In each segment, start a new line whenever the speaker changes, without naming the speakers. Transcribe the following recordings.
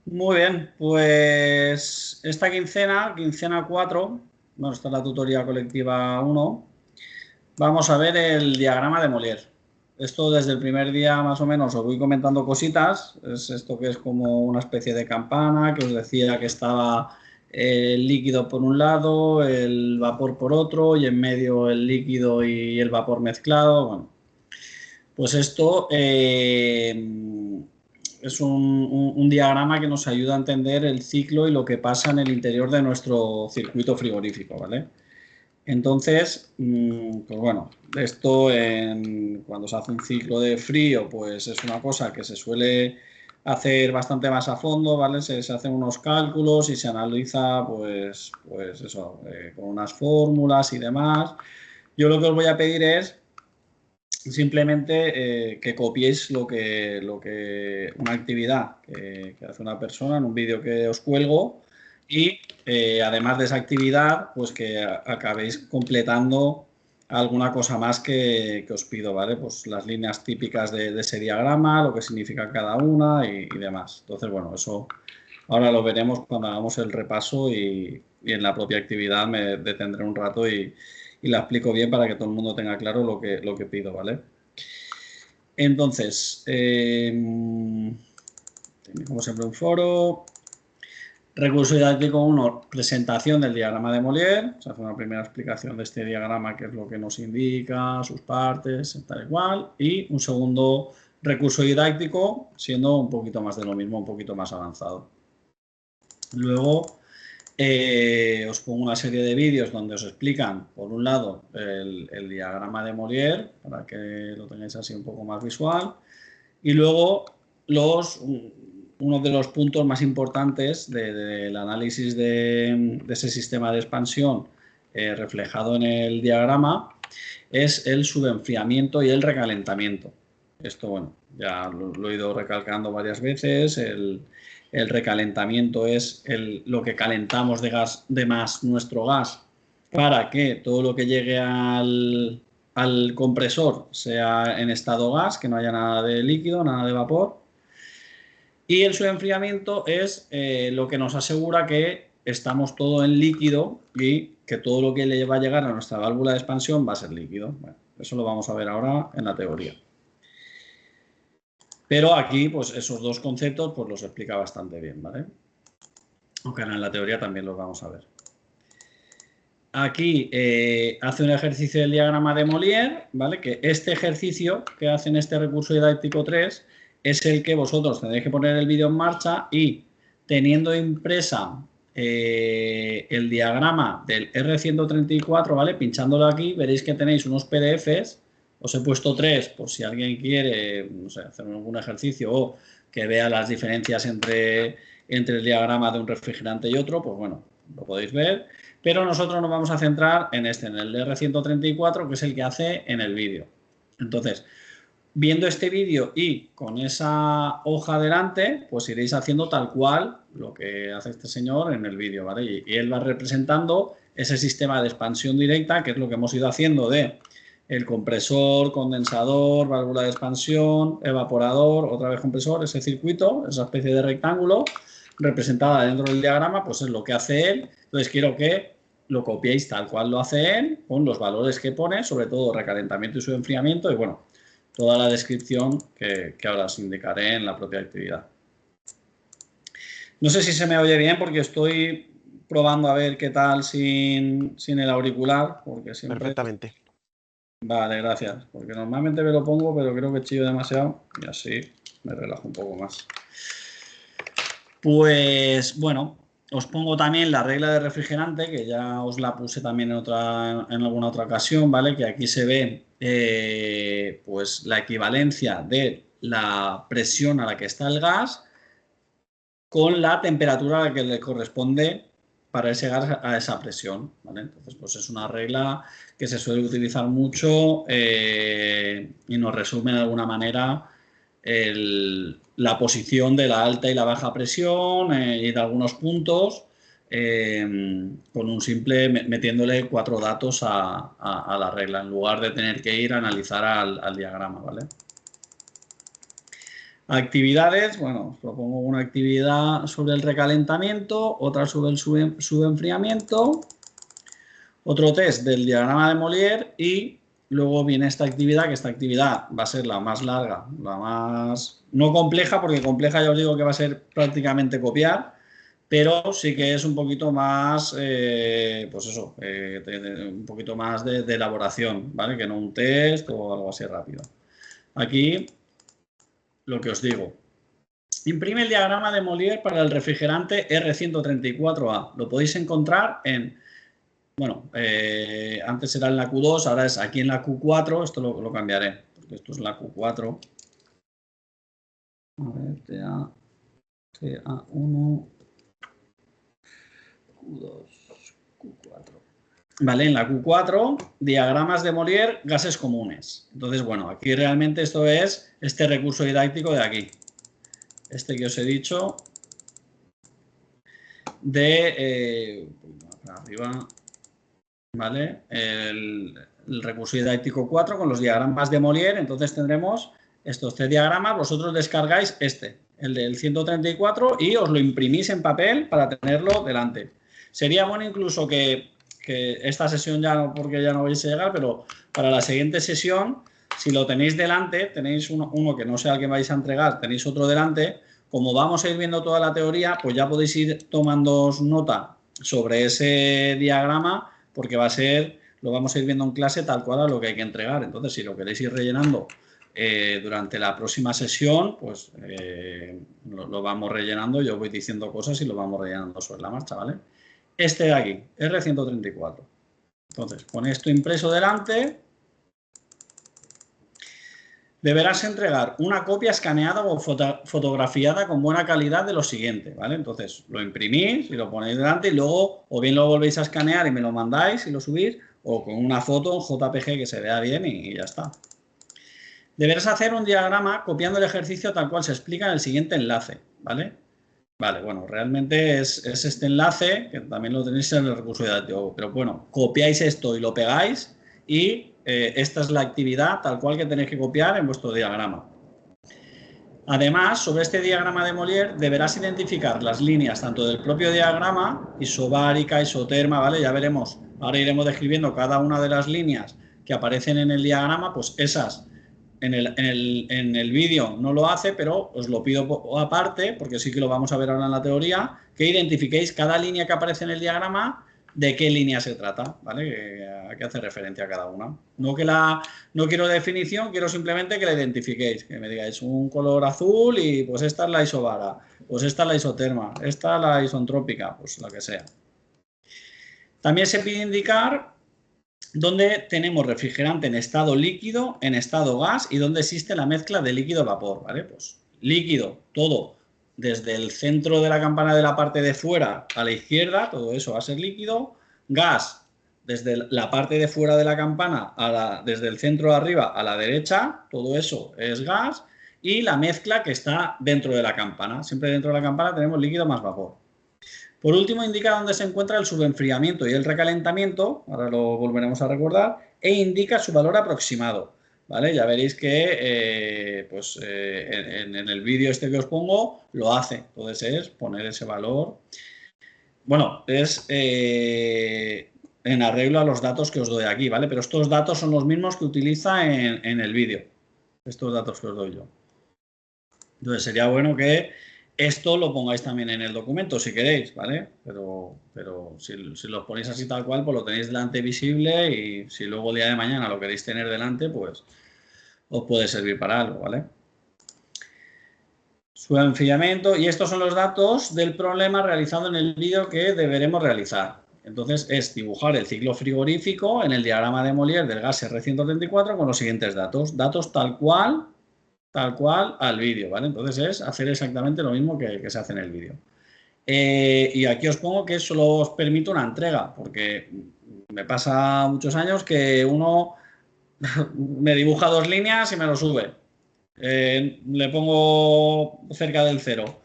Muy bien, pues esta quincena 4, bueno, esta es la tutoría colectiva 1, vamos a ver el diagrama de Molière. Esto desde el primer día más o menos os voy comentando cositas. Es esto que es como una especie de campana, que os decía que estaba el líquido por un lado, el vapor por otro y en medio el líquido y el vapor mezclado. Bueno, pues esto es un diagrama que nos ayuda a entender el ciclo y lo que pasa en el interior de nuestro circuito frigorífico, ¿vale? Entonces, pues bueno, esto cuando se hace un ciclo de frío, pues es una cosa que se suele hacer bastante más a fondo, ¿vale? Se hacen unos cálculos y se analiza, pues eso, con unas fórmulas y demás. Yo lo que os voy a pedir es simplemente que copiéis una actividad que hace una persona en un vídeo que os cuelgo y además de esa actividad, pues que acabéis completando alguna cosa más que os pido, ¿vale? Pues las líneas típicas de ese diagrama, lo que significa cada una y demás. Entonces, bueno, eso ahora lo veremos cuando hagamos el repaso y en la propia actividad me detendré un rato y la explico bien para que todo el mundo tenga claro lo que pido, ¿vale? Entonces, como siempre un foro, recurso didáctico 1, presentación del diagrama de Molière, se hace una primera explicación de este diagrama, qué es lo que nos indica, sus partes, tal y cual, y un segundo recurso didáctico, siendo un poquito más de lo mismo, un poquito más avanzado. Luego, os pongo una serie de vídeos donde os explican, por un lado, el diagrama de Molière, para que lo tengáis así un poco más visual, y luego uno de los puntos más importantes del análisis de ese sistema de expansión reflejado en el diagrama es el subenfriamiento y el recalentamiento. Esto, bueno, ya lo he ido recalcando varias veces. El recalentamiento es lo que calentamos de más nuestro gas para que todo lo que llegue al compresor sea en estado gas, que no haya nada de líquido, nada de vapor. Y el subenfriamiento es lo que nos asegura que estamos todo en líquido y que todo lo que le va a llegar a nuestra válvula de expansión va a ser líquido. Bueno, eso lo vamos a ver ahora en la teoría. Pero aquí, pues esos dos conceptos, pues los explica bastante bien, ¿vale? Aunque en la teoría también los vamos a ver. Aquí hace un ejercicio del diagrama de Molière, ¿vale? Que este ejercicio que hace en este recurso didáctico 3 es el que vosotros tendréis que poner el vídeo en marcha y teniendo impresa el diagrama del R134, ¿vale? Pinchándolo aquí, veréis que tenéis unos PDFs. Os he puesto 3 por si alguien quiere, no sé, hacer algún ejercicio o que vea las diferencias entre el diagrama de un refrigerante y otro, pues bueno, lo podéis ver. Pero nosotros nos vamos a centrar en en el R134, que es el que hace en el vídeo. Entonces, viendo este vídeo y con esa hoja delante, pues iréis haciendo tal cual lo que hace este señor en el vídeo, ¿vale? Y él va representando ese sistema de expansión directa, que es lo que hemos ido haciendo de el compresor, condensador, válvula de expansión, evaporador, otra vez compresor, ese circuito, esa especie de rectángulo representada dentro del diagrama, pues es lo que hace él. Entonces quiero que lo copiéis tal cual lo hace él, con los valores que pone, sobre todo recalentamiento y subenfriamiento, y bueno, toda la descripción que ahora os indicaré en la propia actividad. No sé si se me oye bien porque estoy probando a ver qué tal sin el auricular, porque siempre...
Perfectamente.
Vale, gracias, porque normalmente me lo pongo, pero creo que chillo demasiado y así me relajo un poco más. Pues bueno, os pongo también la regla de refrigerante, que ya os la puse también en alguna otra ocasión, ¿vale? Que aquí se ve pues la equivalencia de la presión a la que está el gas con la temperatura a la que le corresponde para ese gas a esa presión, ¿vale? Entonces, pues es una regla que se suele utilizar mucho y nos resume de alguna manera la posición de la alta y la baja presión y de algunos puntos con un simple metiéndole 4 datos a la regla en lugar de tener que ir a analizar al diagrama, ¿vale? Actividades, bueno, os propongo una actividad sobre el recalentamiento, otra sobre el subenfriamiento, otro test del diagrama de Molière y luego viene esta actividad, que esta actividad va a ser la más larga, la más... no compleja, porque compleja ya os digo que va a ser prácticamente copiar, pero sí que es un poquito más, pues eso, un poquito más de elaboración, ¿vale? Que no un test o algo así rápido. Aquí, lo que os digo. Imprime el diagrama de Molière para el refrigerante R134A. Lo podéis encontrar en... Bueno, antes era en la Q2, ahora es aquí en la Q4. Esto lo cambiaré, porque esto es la Q4. A ver, TA1, Q2, Q4. Vale, en la Q4, diagramas de Molière, gases comunes. Entonces, bueno, aquí realmente esto es este recurso didáctico de aquí. Este que os he dicho de... arriba, ¿vale? El recurso didáctico 4 con los diagramas de Molière. Entonces tendremos estos 3 diagramas. Vosotros descargáis el del 134, y os lo imprimís en papel para tenerlo delante. Sería bueno incluso que esta sesión ya no, porque ya no vais a llegar, pero para la siguiente sesión, si lo tenéis delante, tenéis uno que no sea el que vais a entregar, tenéis otro delante. Como vamos a ir viendo toda la teoría, pues ya podéis ir tomando nota sobre ese diagrama, porque lo vamos a ir viendo en clase tal cual a lo que hay que entregar. Entonces, si lo queréis ir rellenando durante la próxima sesión, pues lo vamos rellenando. Yo voy diciendo cosas y lo vamos rellenando sobre la marcha, ¿vale? Este de aquí, R134. Entonces, con esto impreso delante, deberás entregar una copia escaneada o fotografiada con buena calidad de lo siguiente, ¿vale? Entonces, lo imprimís y lo ponéis delante y luego o bien lo volvéis a escanear y me lo mandáis y lo subís, o con una foto, un JPG que se vea bien y ya está. Deberás hacer un diagrama copiando el ejercicio tal cual se explica en el siguiente enlace, ¿vale? Vale, bueno, realmente es este enlace, que también lo tenéis en el recurso didáctico, pero bueno, copiáis esto y lo pegáis y esta es la actividad tal cual que tenéis que copiar en vuestro diagrama. Además, sobre este diagrama de Molière deberás identificar las líneas tanto del propio diagrama, isobárica, isoterma, ¿vale? Ya veremos, ahora iremos describiendo cada una de las líneas que aparecen en el diagrama, pues esas en el vídeo no lo hace, pero os lo pido aparte, porque sí que lo vamos a ver ahora en la teoría, que identifiquéis cada línea que aparece en el diagrama, de qué línea se trata, ¿vale? A qué hace referencia a cada una. No quiero definición, quiero simplemente que la identifiquéis, que me digáis un color azul y pues esta es la isobara, pues esta es la isoterma, esta es la isotrópica, pues la que sea. También se pide indicar donde tenemos refrigerante en estado líquido, en estado gas y donde existe la mezcla de líquido-vapor, ¿vale? Pues líquido, todo desde el centro de la campana de la parte de fuera a la izquierda, todo eso va a ser líquido. Gas, desde la parte de fuera de la campana, desde el centro de arriba a la derecha, todo eso es gas. Y la mezcla que está dentro de la campana. Siempre dentro de la campana tenemos líquido más vapor. Por último, indica dónde se encuentra el subenfriamiento y el recalentamiento, ahora lo volveremos a recordar, e indica su valor aproximado, ¿vale? Ya veréis que en el vídeo este que os pongo lo hace, entonces es poner ese valor. Bueno, es en arreglo a los datos que os doy aquí, ¿vale? Pero estos datos son los mismos que utiliza en el vídeo, estos datos que os doy yo. Entonces sería bueno que esto lo pongáis también en el documento si queréis, ¿vale? Pero si los ponéis así tal cual, pues lo tenéis delante visible, y si luego el día de mañana lo queréis tener delante, pues os puede servir para algo, ¿vale? Su enfriamiento, y estos son los datos del problema realizado en el vídeo que deberemos realizar. Entonces es dibujar el ciclo frigorífico en el diagrama de Molière del gas R134 con los siguientes datos. Datos tal cual al vídeo, ¿vale? Entonces es hacer exactamente lo mismo que se hace en el vídeo. Y aquí os pongo que solo os permito una entrega, porque me pasa muchos años que uno me dibuja 2 líneas y me lo sube. Le pongo cerca del 0.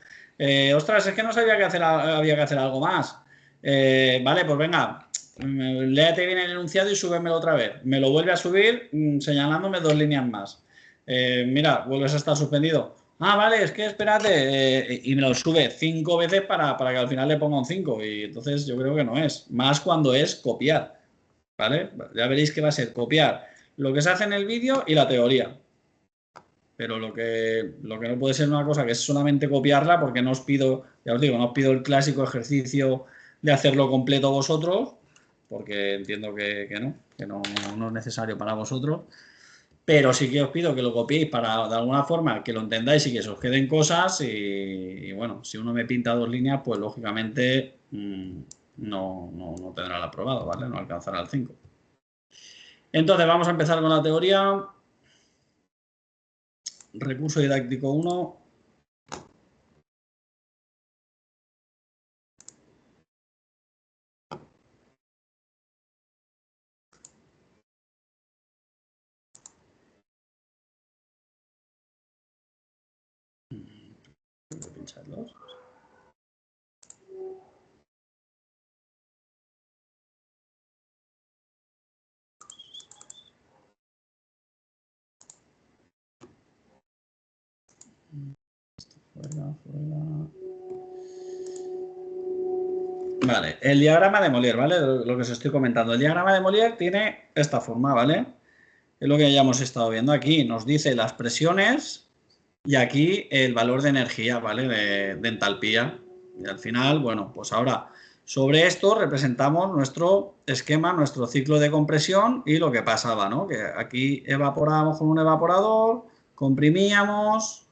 Ostras, es que no sabía que había que hacer algo más. Vale, pues venga, léete bien el enunciado y súbemelo otra vez. Me lo vuelve a subir señalándome 2 líneas más. Mira, vuelves a estar suspendido. Ah, vale, es que espérate, y me lo sube 5 veces para que al final le ponga un 5 y entonces yo creo que no es. Más cuando es copiar, ¿vale? Ya veréis que va a ser copiar lo que se hace en el vídeo y la teoría. Pero lo que no puede ser una cosa que es solamente copiarla porque no os pido, ya os digo, no os pido el clásico ejercicio de hacerlo completo vosotros, porque entiendo que no es necesario para vosotros. Pero sí que os pido que lo copiéis para, de alguna forma, que lo entendáis y que se os queden cosas. Y bueno, si uno me pinta 2 líneas, pues lógicamente no tendrá el aprobado, ¿vale? No alcanzará el 5. Entonces vamos a empezar con la teoría. Recurso didáctico 1. Voy a pincharlos. Fuera. Vale, el diagrama de Molière, ¿vale? Lo que os estoy comentando. El diagrama de Molière tiene esta forma, ¿vale? Es lo que ya hemos estado viendo aquí. Nos dice las presiones y aquí el valor de energía, ¿vale? De entalpía. Y al final, bueno, pues ahora sobre esto representamos nuestro esquema, nuestro ciclo de compresión y lo que pasaba, ¿no? Que aquí evaporábamos con un evaporador, comprimíamos,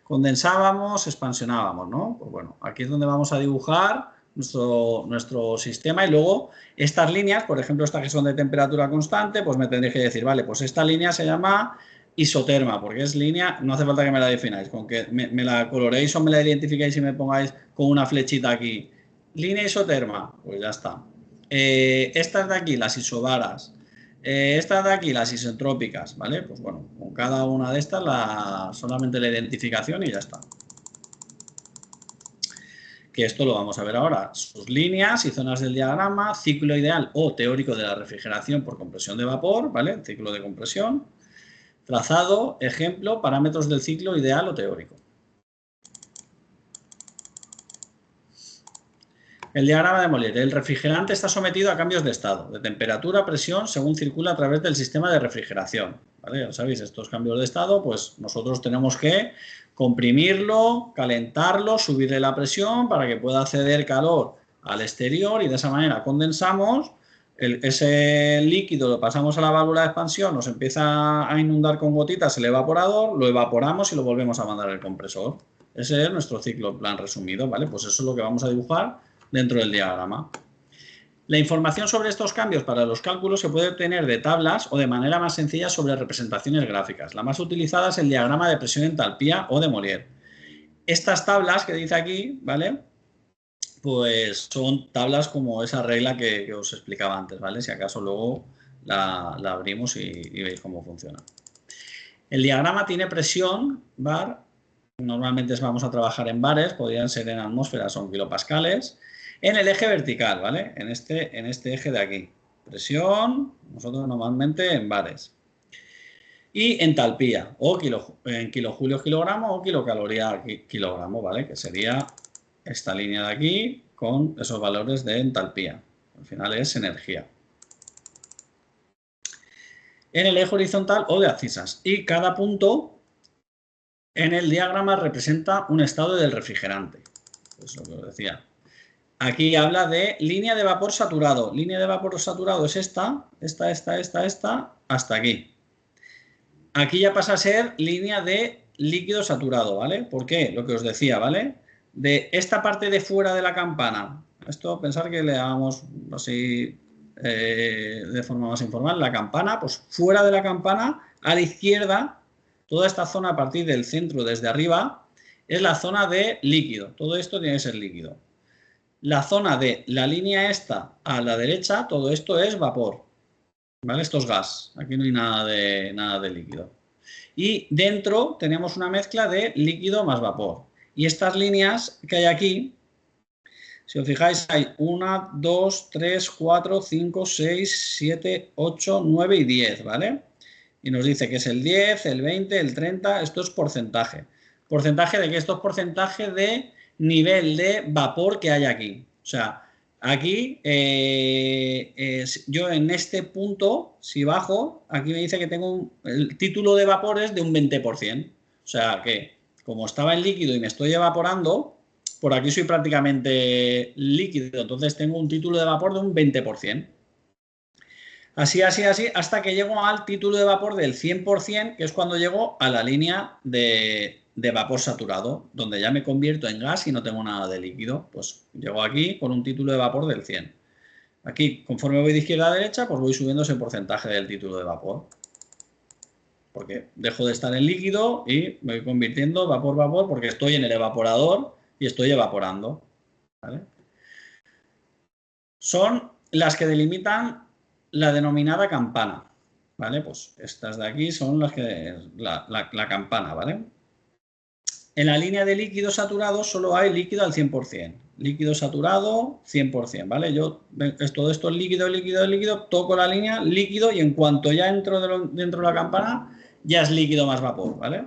condensábamos, expansionábamos, ¿no? Pues bueno, aquí es donde vamos a dibujar nuestro sistema y luego estas líneas, por ejemplo, estas que son de temperatura constante, pues me tendréis que decir, vale, pues esta línea se llama isoterma, porque es línea, no hace falta que me la defináis, con que me la coloréis o me la identificáis y me pongáis con una flechita aquí. Línea isoterma, pues ya está. Estas de aquí, las isobaras. Estas de aquí, las isentrópicas, ¿vale? Pues bueno, con cada una de estas solamente la identificación y ya está. Que esto lo vamos a ver ahora. Sus líneas y zonas del diagrama, ciclo ideal o teórico de la refrigeración por compresión de vapor, ¿vale? Ciclo de compresión. Trazado, ejemplo, parámetros del ciclo ideal o teórico. El diagrama de Molière. El refrigerante está sometido a cambios de estado, de temperatura, presión, según circula a través del sistema de refrigeración. ¿Vale? Ya sabéis, estos cambios de estado, pues nosotros tenemos que comprimirlo, calentarlo, subirle la presión para que pueda acceder calor al exterior y de esa manera condensamos. Ese líquido lo pasamos a la válvula de expansión, nos empieza a inundar con gotitas el evaporador, lo evaporamos y lo volvemos a mandar al compresor. Ese es nuestro ciclo en plan resumido, ¿vale? Pues eso es lo que vamos a dibujar dentro del diagrama. La información sobre estos cambios para los cálculos se puede obtener de tablas o de manera más sencilla sobre representaciones gráficas. La más utilizada es el diagrama de presión-entalpía o de Molière. Estas tablas que dice aquí, ¿vale? Pues son tablas como esa regla que os explicaba antes, ¿vale? Si acaso luego la abrimos y veis cómo funciona. El diagrama tiene presión, bar, normalmente vamos a trabajar en bares, podrían ser en atmósferas o en kilopascales, en el eje vertical, ¿vale? En este eje de aquí. Presión, nosotros normalmente en bares. Y entalpía, o en kilojulios kilogramo o kilocaloría kilogramo, ¿vale? Que sería esta línea de aquí con esos valores de entalpía. Al final es energía. En el eje horizontal o de abscisas. Y cada punto en el diagrama representa un estado del refrigerante. Es lo que os decía. Aquí habla de línea de vapor saturado. Línea de vapor saturado es esta, hasta aquí. Aquí ya pasa a ser línea de líquido saturado, ¿vale? ¿Por qué? Lo que os decía, ¿vale? De esta parte de fuera de la campana. Esto, pensar que le hagamos así de forma más informal. La campana, pues fuera de la campana, a la izquierda, toda esta zona a partir del centro, desde arriba, es la zona de líquido. Todo esto tiene que ser líquido. La zona de la línea esta a la derecha, todo esto es vapor, ¿vale? Esto es gas, aquí no hay nada de líquido. Y dentro tenemos una mezcla de líquido más vapor. Y estas líneas que hay aquí, si os fijáis, hay 1, 2, 3, 4, 5, 6, 7, 8, 9 y 10, ¿vale? Y nos dice que es el 10, el 20, el 30, esto es porcentaje. ¿Porcentaje de qué? Esto es porcentaje de nivel de vapor que hay aquí. O sea, aquí yo en este punto, si bajo, aquí me dice que tengo el título de vapor es de un 20%. O sea que como estaba en líquido y me estoy evaporando, por aquí soy prácticamente líquido. Entonces tengo un título de vapor de un 20%. Así, así, así, hasta que llego al título de vapor del 100%, que es cuando llego a la línea de vapor saturado, donde ya me convierto en gas y no tengo nada de líquido. Pues llego aquí con un título de vapor del 100. Aquí, conforme voy de izquierda a derecha, pues voy subiendo ese porcentaje del título de vapor. Porque dejo de estar en líquido y me voy convirtiendo vapor, vapor, porque estoy en el evaporador y estoy evaporando. ¿Vale? Son las que delimitan la denominada campana. ¿Vale? Pues estas de aquí son las que la campana, ¿vale? En la línea de líquido saturado solo hay líquido al 100%. Líquido saturado, 100%, ¿vale? Todo esto es líquido, líquido, líquido, toco la línea, líquido, y en cuanto ya entro dentro de la campana, ya es líquido más vapor, ¿vale?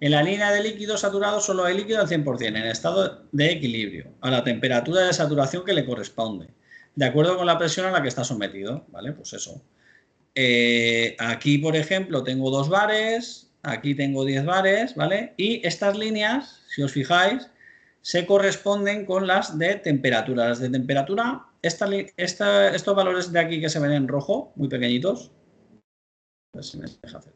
En la línea de líquido saturado solo hay líquido al 100%, en estado de equilibrio, a la temperatura de saturación que le corresponde, de acuerdo con la presión a la que está sometido, ¿vale? Pues eso. Aquí, por ejemplo, tengo 2 bares, aquí tengo 10 bares, ¿vale? Y estas líneas, si os fijáis, se corresponden con las de temperatura. Las de temperatura, estos valores de aquí que se ven en rojo, muy pequeñitos. A ver si me deja hacer.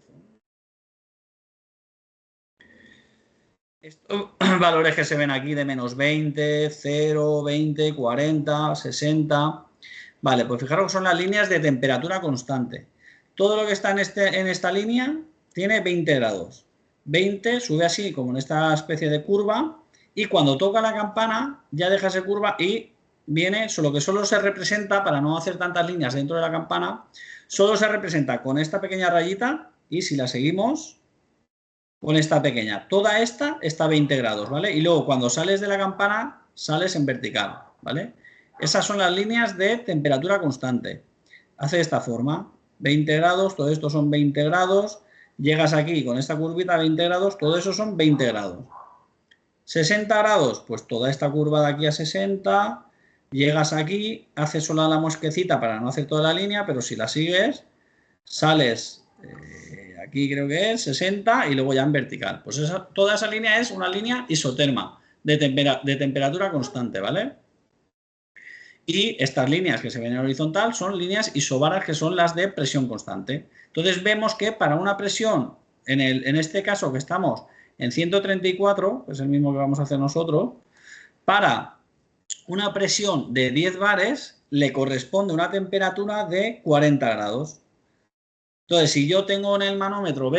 Estos valores que se ven aquí de menos 20, 0, 20, 40, 60. Vale, pues fijaros que son las líneas de temperatura constante. Todo lo que está en esta línea tiene 20 grados. 20 sube así como en esta especie de curva, y cuando toca la campana ya deja esa curva y viene, solo que solo se representa, para no hacer tantas líneas dentro de la campana, solo se representa con esta pequeña rayita, y si la seguimos con esta pequeña, toda esta está a 20 grados, ¿vale? Y luego cuando sales de la campana sales en vertical, ¿vale? Esas son las líneas de temperatura constante. Hace de esta forma, 20 grados, todo esto son 20 grados, llegas aquí con esta curvita a 20 grados, todo eso son 20 grados. 60 grados, pues toda esta curva de aquí a 60, llegas aquí, haces sola la mosquecita para no hacer toda la línea, pero si la sigues, sales aquí creo que es 60 y luego ya en vertical. Pues toda esa línea es una línea isoterma de temperatura constante, ¿vale? Y estas líneas que se ven en horizontal son líneas isobaras, que son las de presión constante. Entonces vemos que para una presión, en este caso que estamos en 134, que es el mismo que vamos a hacer nosotros, para una presión de 10 bares le corresponde una temperatura de 40 grados. Entonces, si yo tengo en el manómetro,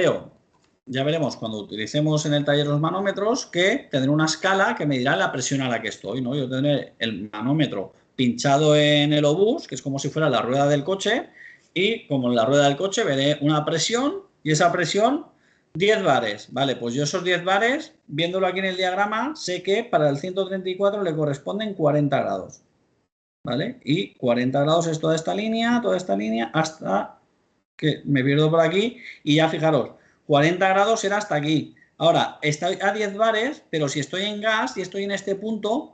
ya veremos cuando utilicemos en el taller los manómetros, que tendré una escala que me dirá la presión a la que estoy, ¿no? Yo tendré el manómetro pinchado en el obús, que es como si fuera la rueda del coche, y como en la rueda del coche veré una presión, y esa presión 10 bares, ¿vale? Pues yo esos 10 bares, viéndolo aquí en el diagrama, sé que para el 134 le corresponden 40 grados, ¿vale? Y 40 grados es toda esta línea, hasta que me pierdo por aquí, y ya fijaros, 40 grados será hasta aquí. Ahora, estoy a 10 bares, pero si estoy en gas y estoy en este punto,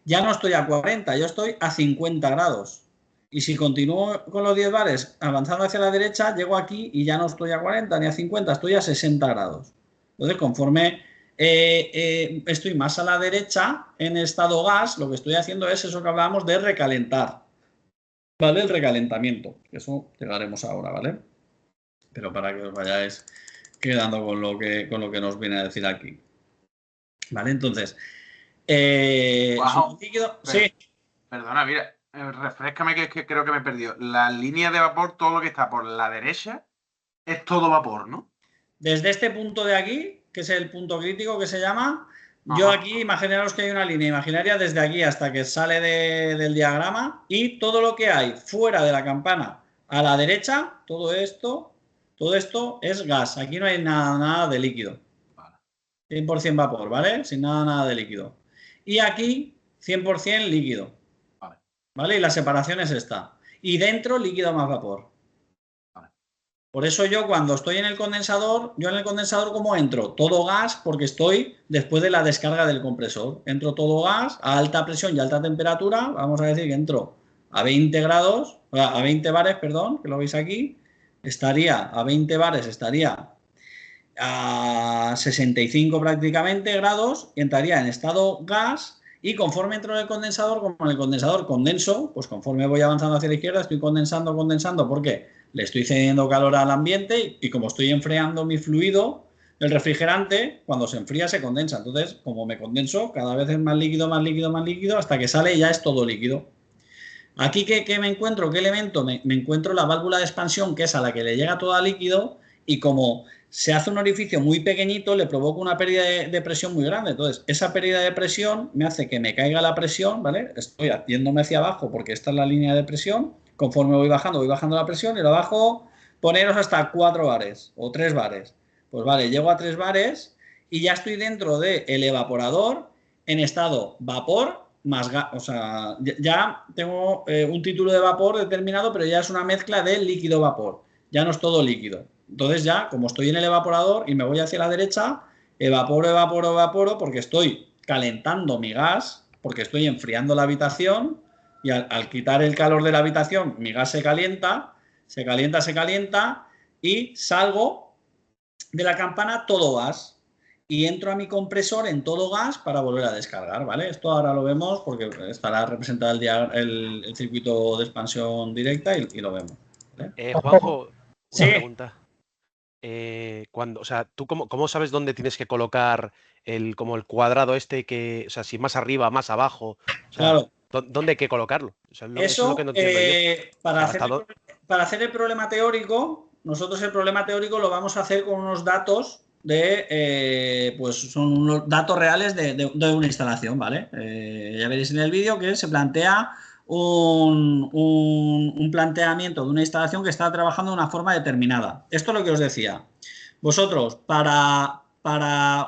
ya no estoy a 40, yo estoy a 50 grados. Y si continúo con los 10 bares avanzando hacia la derecha, llego aquí y ya no estoy a 40 ni a 50, estoy a 60 grados. Entonces, conforme estoy más a la derecha en estado gas, lo que estoy haciendo es eso que hablábamos de recalentar. ¿Vale? El recalentamiento. Eso llegaremos ahora, ¿vale? Pero para que os vayáis quedando con lo que nos viene a decir aquí. ¿Vale? Entonces,
Wow.
líquido, sí.
Perdona, mira, refréscame que creo que me he perdido. La línea de vapor, todo lo que está por la derecha, es todo vapor, ¿no?
Desde este punto de aquí, que es el punto crítico que se llama, yo
Ajá.
aquí, imaginaros que hay una línea imaginaria desde aquí hasta que sale del diagrama, y todo lo que hay fuera de la campana a la derecha, todo esto es gas. Aquí no hay nada de líquido.
Vale.
100% vapor, ¿vale? Sin nada de líquido. Y aquí 100% líquido,
Vale.
¿vale? Y la separación es esta. Y dentro líquido más vapor.
Vale.
Por eso yo cuando estoy en el condensador, yo en el condensador ¿cómo entro? Todo gas porque estoy después de la descarga del compresor. Entro todo gas a alta presión y alta temperatura. Vamos a decir que entro a 20 grados, a 20 bares, perdón, que lo veis aquí. Estaría a 20 bares, estaría a 65 prácticamente grados y entraría en estado gas y conforme entro en el condensador, como en el condensador condenso, pues conforme voy avanzando hacia la izquierda estoy condensando, condensando, porque le estoy cediendo calor al ambiente y como estoy enfriando mi fluido, el refrigerante cuando se enfría se condensa. Entonces, como me condenso, cada vez es más líquido, más líquido, más líquido, hasta que sale y ya es todo líquido. Aquí, ¿qué me encuentro? ¿Qué elemento? Me encuentro la válvula de expansión, que es a la que le llega todo líquido, y como se hace un orificio muy pequeñito, le provoca una pérdida de presión muy grande. Entonces, esa pérdida de presión me hace que me caiga la presión, ¿vale? Estoy yéndome hacia abajo porque esta es la línea de presión. Conforme voy bajando la presión y lo bajo, poneros hasta 4 bares o 3 bares. Pues vale, llego a 3 bares y ya estoy dentro del evaporador en estado vapor más gas. O sea, ya tengo un título de vapor determinado, pero ya es una mezcla de líquido-vapor. Ya no es todo líquido. Entonces ya, como estoy en el evaporador y me voy hacia la derecha, evaporo, evaporo, evaporo, porque estoy calentando mi gas, porque estoy enfriando la habitación y al quitar el calor de la habitación, mi gas se calienta, se calienta, se calienta y salgo de la campana todo gas y entro a mi compresor en todo gas para volver a descargar, ¿vale? Esto ahora lo vemos porque estará representado el circuito de expansión directa y lo vemos, ¿vale?
Juanjo,
Sí,
una pregunta. O sea, ¿tú cómo sabes dónde tienes que colocar como el cuadrado este que, o sea, si más arriba, más abajo, o sea,
claro.
¿dónde hay que colocarlo? O sea, eso es lo que
Eso,
no entiendo yo. O
para
sea,
para hacer el problema teórico, nosotros el problema teórico lo vamos a hacer con unos datos pues son unos datos reales de una instalación, ¿vale? Ya veréis en el vídeo que se plantea un planteamiento de una instalación que está trabajando de una forma determinada. Esto es lo que os decía. Vosotros, para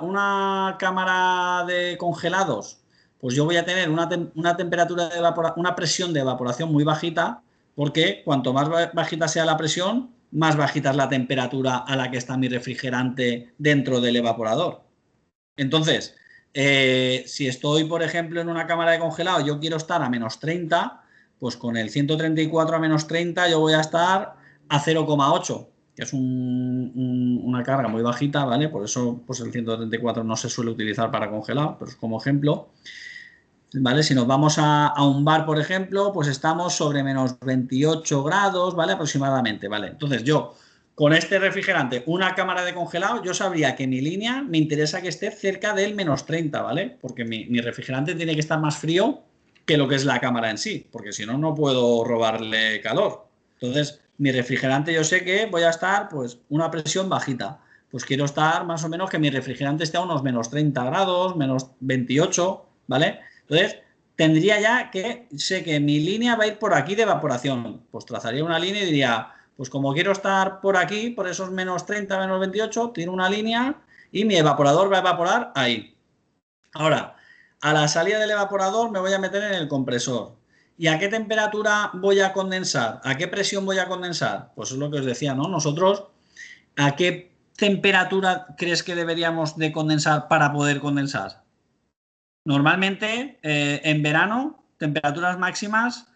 una cámara de congelados, pues yo voy a tener una temperatura de una presión de evaporación muy bajita, porque cuanto más bajita sea la presión, más bajita es la temperatura a la que está mi refrigerante dentro del evaporador. Entonces, si estoy, por ejemplo, en una cámara de congelado, yo quiero estar a -30, pues con el 134 a -30 yo voy a estar a 0,8, que es una carga muy bajita, ¿vale? Por eso pues el 134 no se suele utilizar para congelado, pero es como ejemplo. ¿Vale? Si nos vamos a un bar, por ejemplo, pues estamos sobre -28 grados, ¿vale? Aproximadamente, ¿vale? Entonces yo, con este refrigerante, una cámara de congelado, yo sabría que mi línea me interesa que esté cerca del -30, ¿vale? Porque mi refrigerante tiene que estar más frío que lo que es la cámara en sí, porque si no, no puedo robarle calor. Entonces, mi refrigerante yo sé que voy a estar, pues, una presión bajita. Pues quiero estar más o menos que mi refrigerante esté a unos -30 grados, -28, ¿vale? Entonces, tendría ya que, sé que mi línea va a ir por aquí de evaporación. Pues trazaría una línea y diría, pues como quiero estar por aquí, por esos -30, -28, tiro una línea y mi evaporador va a evaporar ahí. Ahora, a la salida del evaporador me voy a meter en el compresor. ¿Y a qué temperatura voy a condensar? ¿A qué presión voy a condensar? Pues es lo que os decía, ¿no? Nosotros, ¿a qué temperatura crees que deberíamos de condensar para poder condensar? Normalmente, en verano, temperaturas máximas,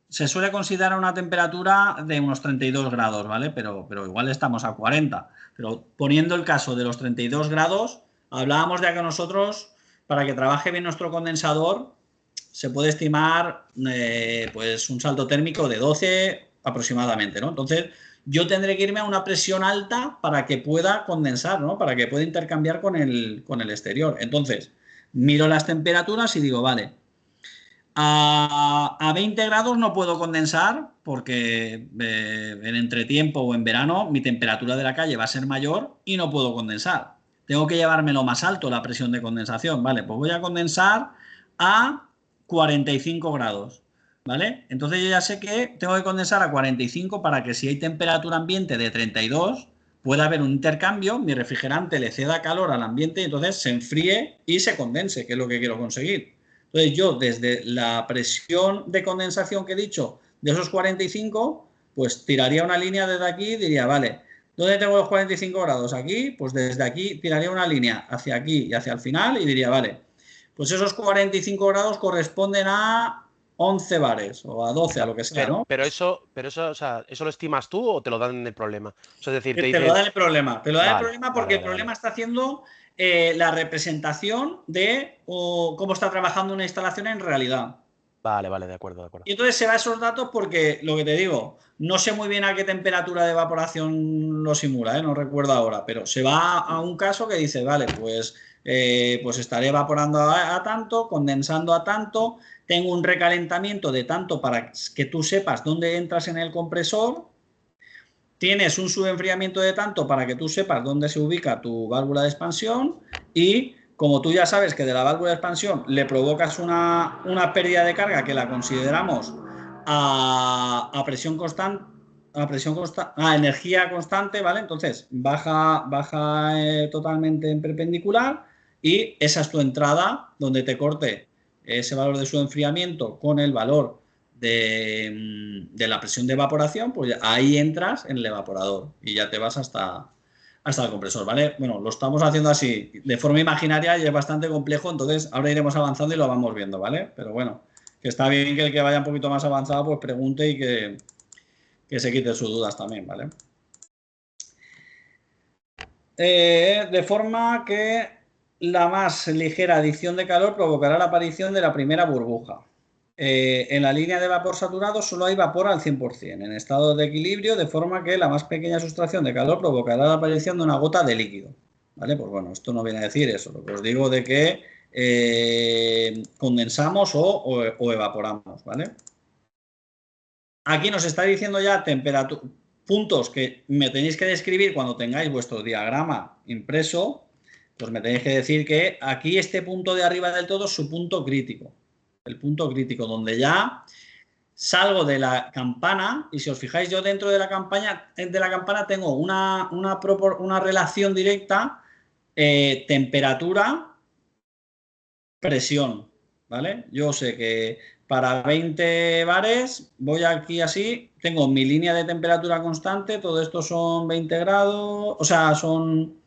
se suele considerar una temperatura de unos 32 grados, ¿vale? Pero igual estamos a 40. Pero poniendo el caso de los 32 grados, hablábamos de que nosotros, para que trabaje bien nuestro condensador, se puede estimar pues un salto térmico de 12 aproximadamente, ¿no? Entonces, yo tendré que irme a una presión alta para que pueda condensar, ¿no? Para que pueda intercambiar con el exterior. Entonces, miro las temperaturas y digo, vale, a 20 grados no puedo condensar porque en entretiempo o en verano mi temperatura de la calle va a ser mayor y no puedo condensar. Tengo que llevármelo más alto la presión de condensación. Vale, pues voy a condensar a 45 grados. ¿Vale? Entonces yo ya sé que tengo que condensar a 45 para que si hay temperatura ambiente de 32 pueda haber un intercambio, mi refrigerante le ceda calor al ambiente y entonces se enfríe y se condense, que es lo que quiero conseguir. Entonces yo desde la presión de condensación que he dicho, de esos 45, pues tiraría una línea desde aquí y diría, vale, ¿Dónde tengo los 45 grados? Aquí, pues desde aquí tiraría una línea hacia aquí y hacia el final y diría, vale, pues esos 45 grados corresponden a 11 bares o a 12, a lo que sea, ¿no?
O sea, ¿eso lo estimas tú o te lo dan en el problema? O sea, es decir, te
Te lo da
dicen,
el problema. Te lo da el
vale,
problema porque
vale,
el
vale,
problema
vale.
está haciendo la representación de cómo está trabajando una instalación en realidad.
Vale, vale, de acuerdo, de acuerdo.
Y entonces se va a esos datos porque, lo que te digo, no sé muy bien a qué temperatura de evaporación lo simula, no recuerdo ahora, pero se va a un caso que dice, vale, pues estaré evaporando a tanto, condensando a tanto, tengo un recalentamiento de tanto para que tú sepas dónde entras en el compresor, tienes un subenfriamiento de tanto para que tú sepas dónde se ubica tu válvula de expansión y como tú ya sabes que de la válvula de expansión le provocas una pérdida de carga que la consideramos a presión constante, a energía constante, ¿vale? Entonces baja totalmente en perpendicular y esa es tu entrada donde te corte ese valor de subenfriamiento con el valor de la presión de evaporación, pues ahí entras en el evaporador y ya te vas hasta el compresor, ¿vale? Bueno, lo estamos haciendo así de forma imaginaria y es bastante complejo, entonces ahora iremos avanzando y lo vamos viendo, ¿vale? Pero bueno, que está bien que el que vaya un poquito más avanzado pues pregunte y que se quite sus dudas también, ¿vale? De forma que la más ligera adición de calor provocará la aparición de la primera burbuja. En la línea de vapor saturado solo hay vapor al 100%, en estado de equilibrio, de forma que la más pequeña sustracción de calor provocará la aparición de una gota de líquido. ¿Vale? Pues bueno, esto no viene a decir eso, lo que os digo de que condensamos o evaporamos, ¿vale? Aquí nos está diciendo ya temperatura, puntos que me tenéis que describir cuando tengáis vuestro diagrama impreso, pues me tenéis que decir que aquí este punto de arriba del todo es su punto crítico. El punto crítico donde ya salgo de la campana y si os fijáis yo dentro de la campana tengo una relación directa temperatura presión, ¿vale? Yo sé que para 20 bares voy aquí así, tengo mi línea de temperatura constante, todo esto son 20 grados, o sea, son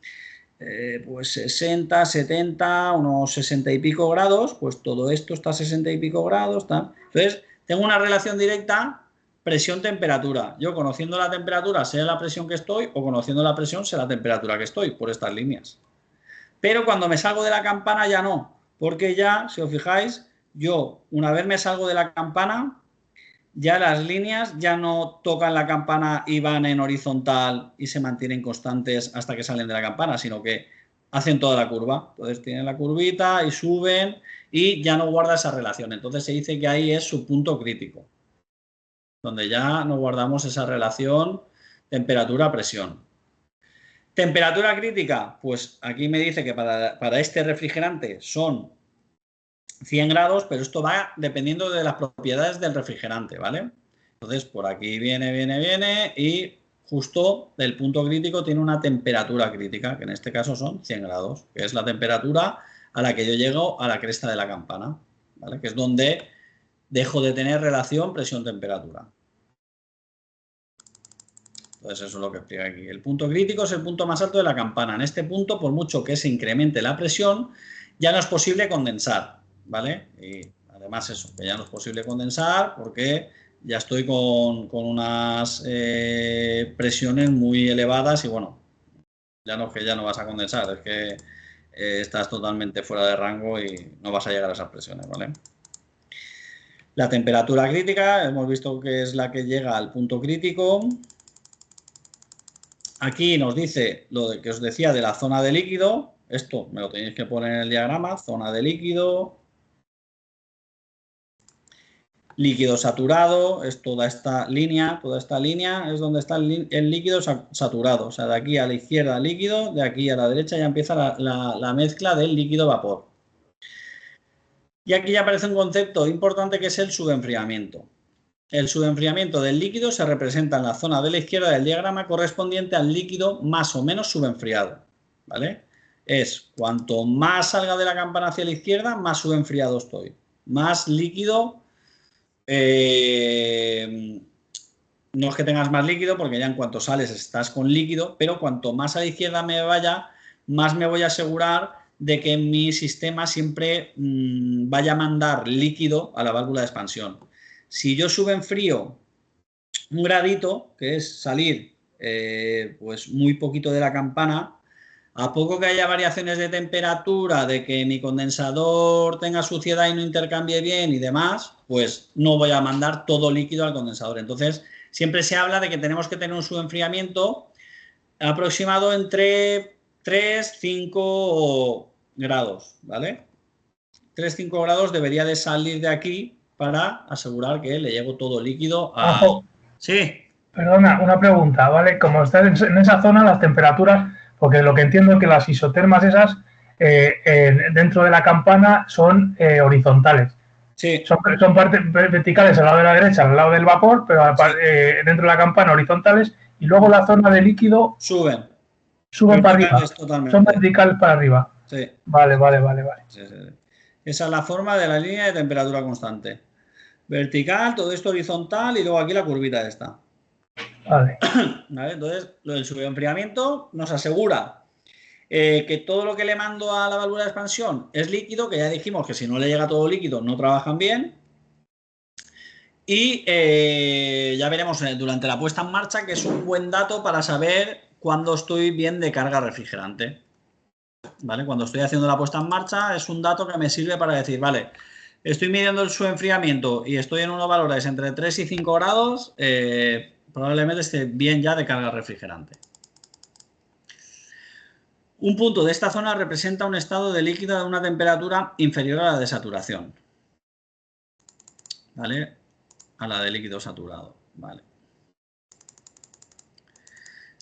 pues 60, 70, unos 60 y pico grados, pues todo esto está a 60 y pico grados, ¿tá? Entonces, tengo una relación directa presión-temperatura. Yo conociendo la temperatura sé la presión que estoy o conociendo la presión sé la temperatura que estoy por estas líneas. Pero cuando me salgo de la campana ya no, porque ya, si os fijáis, yo una vez me salgo de la campana, ya las líneas ya no tocan la campana y van en horizontal y se mantienen constantes hasta que salen de la campana, sino que hacen toda la curva. Entonces tienen la curvita y suben y ya no guarda esa relación. Entonces se dice que ahí es su punto crítico, donde ya no guardamos esa relación temperatura-presión. Temperatura crítica, pues aquí me dice que para este refrigerante son 100 grados, pero esto va dependiendo de las propiedades del refrigerante, ¿vale? Entonces, por aquí viene y justo el punto crítico tiene una temperatura crítica, que en este caso son 100 grados, que es la temperatura a la que yo llego a la cresta de la campana, ¿vale? Que es donde dejo de tener relación presión-temperatura. Entonces eso es lo que explica aquí. El punto crítico es el punto más alto de la campana. En este punto, por mucho que se incremente la presión, ya no es posible condensar, ¿vale? Y además eso, que ya no es posible condensar porque ya estoy con unas presiones muy elevadas y bueno, ya no es que ya no vas a condensar, es que estás totalmente fuera de rango y no vas a llegar a esas presiones, ¿vale? La temperatura crítica, hemos visto que es la que llega al punto crítico. Aquí nos dice lo de que os decía de la zona de líquido. Esto me lo tenéis que poner en el diagrama. Zona de líquido. Líquido saturado. Es toda esta línea. Toda esta línea es donde está el líquido saturado. O sea, de aquí a la izquierda líquido. De aquí a la derecha ya empieza la mezcla del líquido-vapor. Y aquí ya aparece un concepto importante que es el subenfriamiento. El subenfriamiento del líquido se representa en la zona de la izquierda del diagrama correspondiente al líquido más o menos subenfriado, ¿vale? Es cuanto más salga de la campana hacia la izquierda, más subenfriado estoy. Más líquido no es que tengas más líquido, porque ya en cuanto sales estás con líquido, pero cuanto más a la izquierda me vaya, más me voy a asegurar de que mi sistema siempre vaya a mandar líquido a la válvula de expansión. Si yo subo en frío un gradito, que es salir pues muy poquito de la campana, a poco que haya variaciones de temperatura, de que mi condensador tenga suciedad y no intercambie bien y demás, pues no voy a mandar todo líquido al condensador. Entonces, siempre se habla de que tenemos que tener un subenfriamiento aproximado entre 3-5 grados, ¿vale? 3-5 grados debería de salir de aquí para asegurar que le llego todo líquido a...
Ojo,
Sí,
perdona, una pregunta, ¿vale? Como estás en esa zona, las temperaturas, porque lo que entiendo es que las isotermas esas dentro de la campana son horizontales.
sí,
Son partes verticales al lado de la derecha, al lado del vapor, pero dentro de la campana horizontales, y luego la zona de líquido
suben.
suben para arriba.
Verticales totalmente.
Son verticales para arriba.
Sí.
Vale.
Sí. Esa es la forma de la línea de temperatura constante. Vertical, todo esto horizontal y luego aquí la curvita esta.
Vale.
¿Vale? Entonces, lo del subenfriamiento nos asegura que todo lo que le mando a la válvula de expansión es líquido, que ya dijimos que si no le llega todo líquido no trabajan bien. Y ya veremos durante la puesta en marcha, que es un buen dato para saber cuándo estoy bien de carga refrigerante. ¿Vale? Cuando estoy haciendo la puesta en marcha es un dato que me sirve para decir, vale, estoy midiendo su enfriamiento y estoy en unos valores entre 3 y 5 grados, probablemente esté bien ya de carga refrigerante. Un punto de esta zona representa un estado de líquido de una temperatura inferior a la de saturación. ¿Vale? A la de líquido saturado. Vale.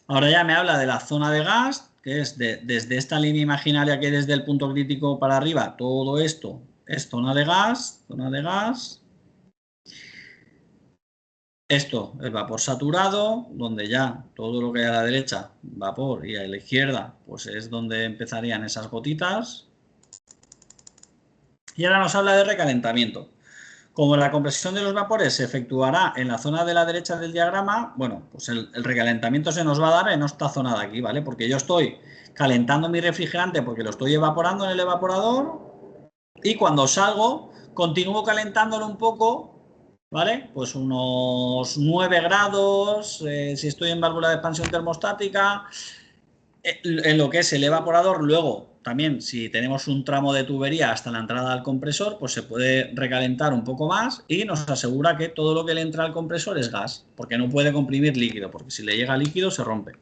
Ahora ya me habla de la zona de gas, que es desde esta línea imaginaria que hay desde el punto crítico para arriba, todo esto es zona de gas, Esto es vapor saturado, donde ya todo lo que hay a la derecha, vapor, y a la izquierda, pues es donde empezarían esas gotitas. Y ahora nos habla de recalentamiento. Como la compresión de los vapores se efectuará en la zona de la derecha del diagrama, bueno, pues el recalentamiento se nos va a dar en esta zona de aquí, ¿vale? Porque yo estoy calentando mi refrigerante porque lo estoy evaporando en el evaporador y cuando salgo continúo calentándolo un poco, ¿vale? Pues unos 9 grados, si estoy en válvula de expansión termostática, en lo que es el evaporador. Luego también, si tenemos un tramo de tubería hasta la entrada al compresor, pues se puede recalentar un poco más y nos asegura que todo lo que le entra al compresor es gas, porque no puede comprimir líquido, porque si le llega líquido se rompe,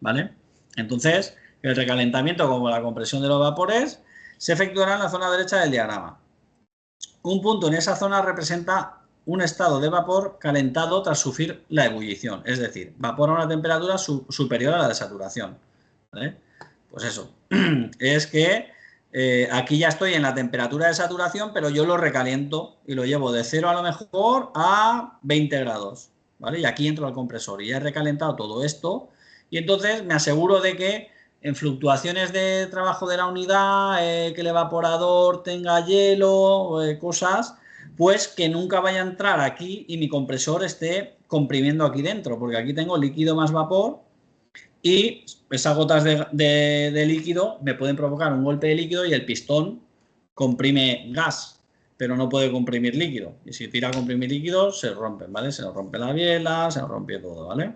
¿vale? Entonces, el recalentamiento, como la compresión de los vapores, se efectuará en la zona derecha del diagrama. Un punto en esa zona representa un estado de vapor calentado tras sufrir la ebullición, es decir, vapor a una temperatura superior a la de saturación. ¿Vale? Pues eso, es que aquí ya estoy en la temperatura de saturación, pero yo lo recaliento y lo llevo de 0 a lo mejor a 20 grados, ¿vale? Y aquí entro al compresor y ya he recalentado todo esto y entonces me aseguro de que en fluctuaciones de trabajo de la unidad, que el evaporador tenga hielo, cosas, pues que nunca vaya a entrar aquí y mi compresor esté comprimiendo aquí dentro, porque aquí tengo líquido más vapor y esas gotas de líquido me pueden provocar un golpe de líquido y el pistón comprime gas, pero no puede comprimir líquido. Y si tira a comprimir líquido, se rompen, ¿vale? Se nos rompe la biela, se nos rompe todo, ¿vale?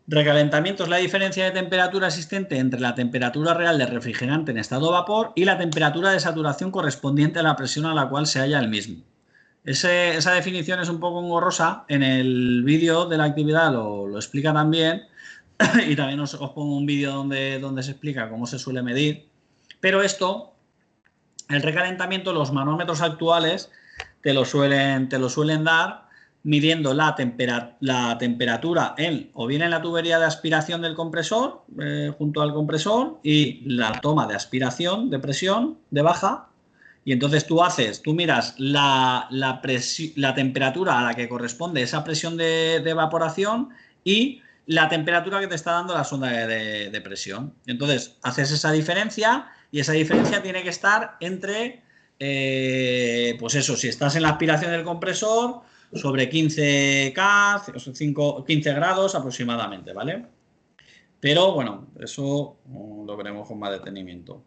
Recalentamiento es la diferencia de temperatura existente entre la temperatura real del refrigerante en estado vapor y la temperatura de saturación correspondiente a la presión a la cual se halla el mismo. Esa definición es un poco engorrosa. En el vídeo de la actividad lo explica también y también os pongo un vídeo donde se explica cómo se suele medir. Pero esto, el recalentamiento, los manómetros actuales te lo suelen dar midiendo la temperatura o bien en la tubería de aspiración del compresor, junto al compresor, y la toma de aspiración de presión de baja. Y entonces tú miras la temperatura a la que corresponde esa presión de evaporación y la temperatura que te está dando la sonda de presión. Entonces haces esa diferencia y esa diferencia tiene que estar entre pues eso, si estás en la aspiración del compresor, sobre 15K, 15 grados aproximadamente, ¿vale? Pero bueno, eso lo veremos con más detenimiento.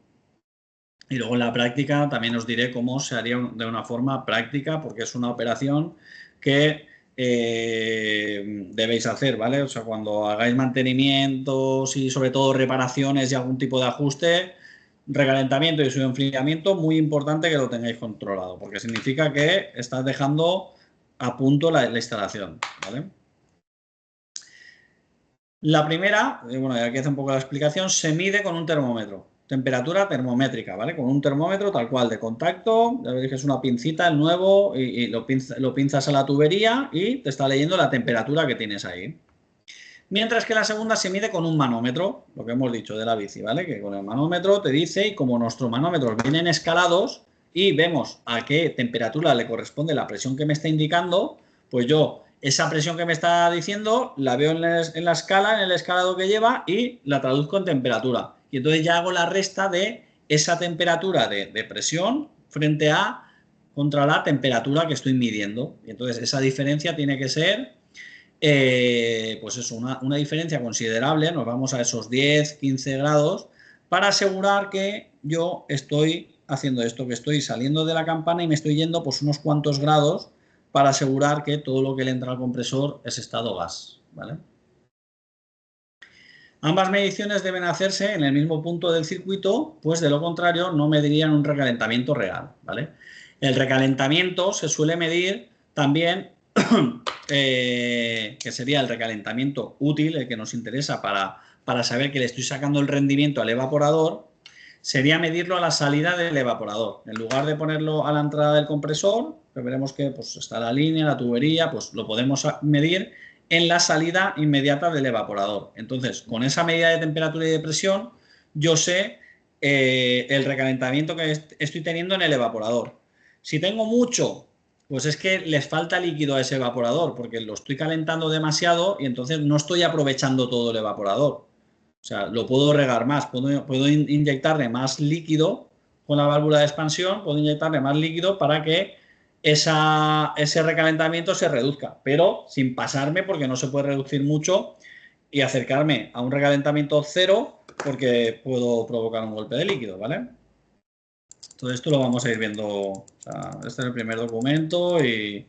Y luego en la práctica también os diré cómo se haría de una forma práctica, porque es una operación que debéis hacer, ¿vale? O sea, cuando hagáis mantenimientos y sobre todo reparaciones y algún tipo de ajuste, recalentamiento y subenfriamiento, muy importante que lo tengáis controlado, porque significa que estás dejando a punto la instalación, ¿vale? La primera, bueno, y aquí hace un poco la explicación, se mide con un termómetro. Temperatura termométrica, ¿vale? Con un termómetro tal cual de contacto, ya veis que es una pincita, el nuevo, y lo pinzas a la tubería y te está leyendo la temperatura que tienes ahí. Mientras que la segunda se mide con un manómetro, lo que hemos dicho de la bici, ¿vale? Que con el manómetro te dice, y como nuestros manómetros vienen escalados y vemos a qué temperatura le corresponde la presión que me está indicando, pues yo esa presión que me está diciendo la veo en la escala, en el escalado que lleva y la traduzco en temperatura. Y entonces ya hago la resta de esa temperatura de presión frente a contra la temperatura que estoy midiendo. Y entonces esa diferencia tiene que ser, pues eso, una diferencia considerable, nos vamos a esos 10, 15 grados, para asegurar que yo estoy haciendo esto, que estoy saliendo de la campana y me estoy yendo pues unos cuantos grados para asegurar que todo lo que le entra al compresor es estado gas, ¿vale? Ambas mediciones deben hacerse en el mismo punto del circuito, pues de lo contrario no medirían un recalentamiento real, ¿vale? El recalentamiento se suele medir también, que sería el recalentamiento útil, el que nos interesa para saber que le estoy sacando el rendimiento al evaporador, sería medirlo a la salida del evaporador. En lugar de ponerlo a la entrada del compresor, que veremos que pues, está la línea, la tubería, pues lo podemos medir en la salida inmediata del evaporador. Entonces, con esa medida de temperatura y de presión, yo sé el recalentamiento que estoy teniendo en el evaporador. Si tengo mucho, pues es que les falta líquido a ese evaporador, porque lo estoy calentando demasiado y entonces no estoy aprovechando todo el evaporador. O sea, lo puedo regar más, puedo inyectarle más líquido con la válvula de expansión, puedo inyectarle más líquido para que ese recalentamiento se reduzca, pero sin pasarme porque no se puede reducir mucho y acercarme a un recalentamiento cero porque puedo provocar un golpe de líquido, ¿vale? Todo esto lo vamos a ir viendo, o sea, este es el primer documento y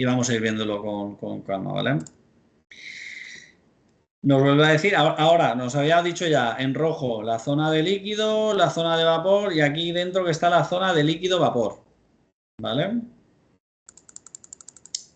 vamos a ir viéndolo con calma, ¿vale? Nos vuelve a decir, ahora nos había dicho ya en rojo la zona de líquido, la zona de vapor y aquí dentro que está la zona de líquido-vapor, ¿vale?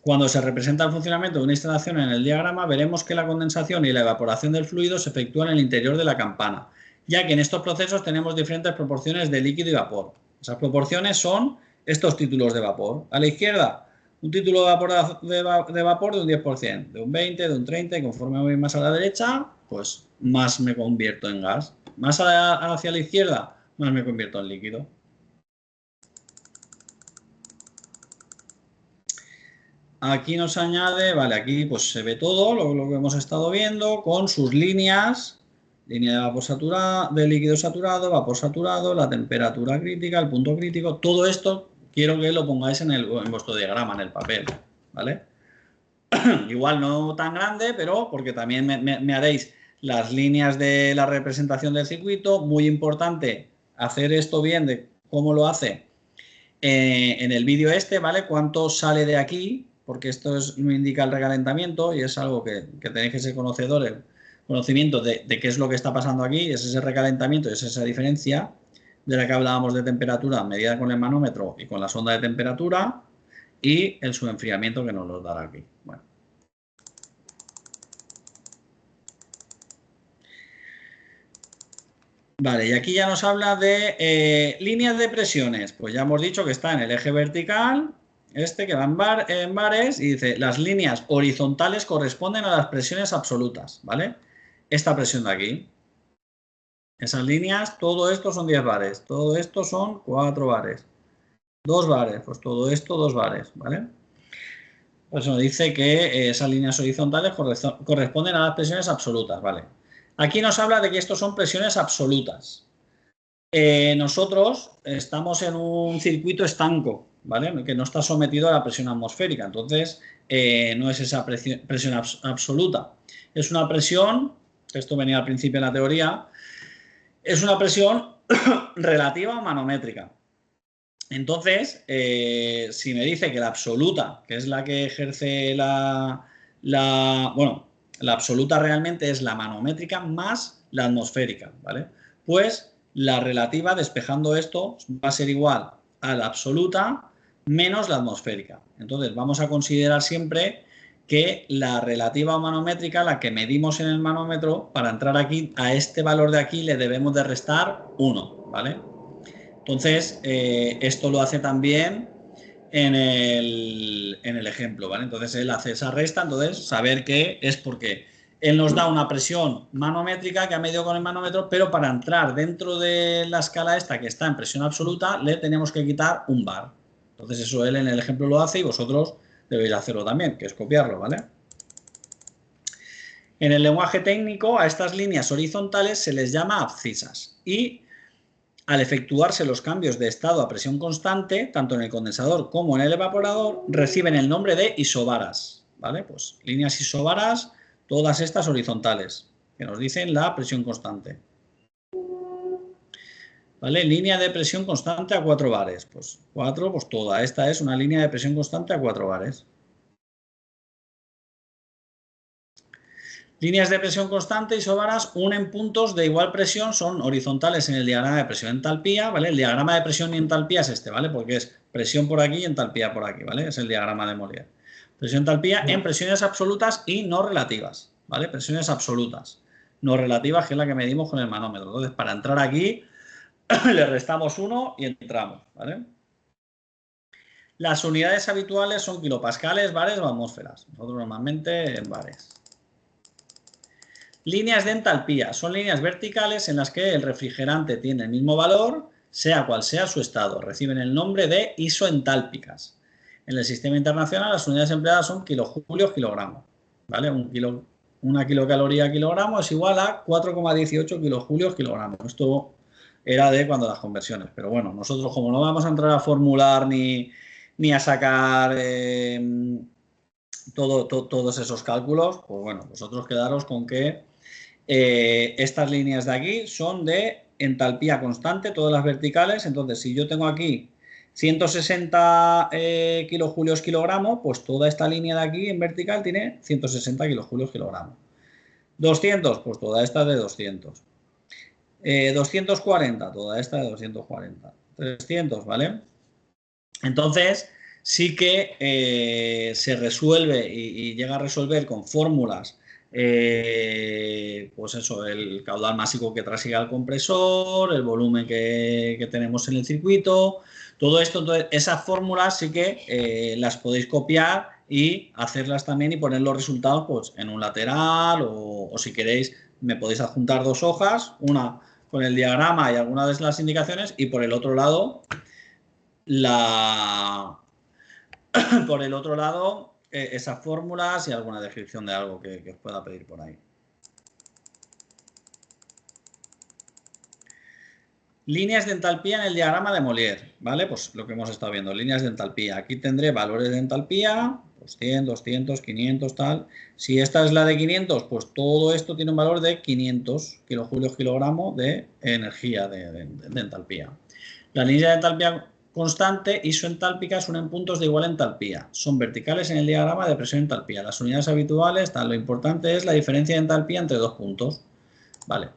Cuando se representa el funcionamiento de una instalación en el diagrama, veremos que la condensación y la evaporación del fluido se efectúan en el interior de la campana, ya que en estos procesos tenemos diferentes proporciones de líquido y vapor. Esas proporciones son estos títulos de vapor. A la izquierda, un título de vapor de un 10%, de un 20%, de un 30%, y conforme voy más a la derecha, pues más me convierto en gas. Más hacia la izquierda, más me convierto en líquido. Aquí nos añade, vale, aquí pues se ve todo lo que hemos estado viendo con sus líneas, línea de vapor saturado, de líquido saturado, vapor saturado, la temperatura crítica, el punto crítico, todo esto quiero que lo pongáis en vuestro diagrama, en el papel, ¿vale? Igual no tan grande, pero porque también me haréis las líneas de la representación del circuito, muy importante hacer esto bien de cómo lo hace en el vídeo este, ¿vale? Cuánto sale de aquí, porque esto me indica el recalentamiento y es algo que tenéis que ser conocedores, conocimiento de qué es lo que está pasando aquí, es ese recalentamiento, es esa diferencia de la que hablábamos de temperatura medida con el manómetro y con la sonda de temperatura y el subenfriamiento que nos lo dará aquí. Bueno. Vale, y aquí ya nos habla de líneas de presiones. Pues ya hemos dicho que está en el eje vertical, que va en bares, y dice, las líneas horizontales corresponden a las presiones absolutas, ¿vale? Esta presión de aquí. Esas líneas, todo esto son 10 bares, todo esto son 4 bares. 2 bares, pues todo esto 2 bares, ¿vale? Pues nos dice que esas líneas horizontales corresponden a las presiones absolutas, ¿vale? Aquí nos habla de que estos son presiones absolutas. Nosotros estamos en un circuito estanco, ¿vale? Que no está sometido a la presión atmosférica. Entonces, no es esa presión absoluta. Es una presión, esto venía al principio en la teoría, es una presión relativa o manométrica. Entonces, si me dice que la absoluta, que es la que ejerce bueno, la absoluta realmente es la manométrica más la atmosférica, ¿vale? Pues la relativa, despejando esto, va a ser igual a la absoluta menos la atmosférica. Entonces, vamos a considerar siempre que la relativa o manométrica, la que medimos en el manómetro, para entrar aquí, a este valor de aquí le debemos de restar 1, ¿vale? Entonces, esto lo hace también en el ejemplo, ¿vale? Entonces, él hace esa resta, entonces, saber que es porque él nos da una presión manométrica que ha medido con el manómetro, pero para entrar dentro de la escala esta que está en presión absoluta, le tenemos que quitar un bar. Entonces, eso él en el ejemplo lo hace y vosotros debéis hacerlo también, que es copiarlo, ¿vale? En el lenguaje técnico, a estas líneas horizontales se les llama abscisas y al efectuarse los cambios de estado a presión constante, tanto en el condensador como en el evaporador, reciben el nombre de isobaras, ¿vale? Pues líneas isobaras, todas estas horizontales, que nos dicen la presión constante. ¿Vale? Línea de presión constante a 4 bares. Pues 4, pues toda esta es una línea de presión constante a 4 bares. Líneas de presión constante isobaras unen puntos de igual presión, son horizontales en el diagrama de presión y entalpía, ¿vale? El diagrama de presión y entalpía es este, ¿vale? Porque es presión por aquí y entalpía por aquí, ¿vale? Es el diagrama de Molière. Presión y entalpía en presiones absolutas y no relativas, ¿vale? Presiones absolutas, no relativas, que es la que medimos con el manómetro. Entonces, para entrar aquí, le restamos 1 y entramos, ¿vale? Las unidades habituales son kilopascales, bares o atmósferas. Nosotros normalmente en bares. Líneas de entalpía. Son líneas verticales en las que el refrigerante tiene el mismo valor, sea cual sea su estado. Reciben el nombre de isoentálpicas. En el sistema internacional las unidades empleadas son kilojulios kilogramo. ¿Vale? Una kilocaloría kilogramo es igual a 4,18 kilojulios kilogramo. Esto era de cuando las conversiones. Pero bueno, nosotros como no vamos a entrar a formular ni a sacar todos esos cálculos, pues bueno, vosotros quedaros con que estas líneas de aquí son de entalpía constante, todas las verticales. Entonces, si yo tengo aquí 160 kilojulios kilogramo, pues toda esta línea de aquí en vertical tiene 160 kilojulios kilogramo. 200, pues toda esta de 200. 240, toda esta de 240. 300, ¿vale? Entonces, sí que se resuelve y llega a resolver con fórmulas, pues eso, el caudal másico que trasiega el compresor, el volumen que tenemos en el circuito, todo esto. Entonces, esas fórmulas sí que las podéis copiar y hacerlas también y poner los resultados pues, en un lateral o si queréis me podéis adjuntar 2 hojas, una con el diagrama y algunas de las indicaciones y por el otro lado esas fórmulas y alguna descripción de algo que os pueda pedir por ahí. Líneas de entalpía en el diagrama de Molière, ¿vale? Pues lo que hemos estado viendo, líneas de entalpía. Aquí tendré valores de entalpía, pues 100, 200, 500, tal. Si esta es la de 500, pues todo esto tiene un valor de 500 kilojulios kilogramo de energía de entalpía. La línea de entalpía constante isoentálpicas unen puntos de igual entalpía. Son verticales en el diagrama de presión entalpía. Las unidades habituales, lo importante es la diferencia de entalpía entre 2 puntos. Vale.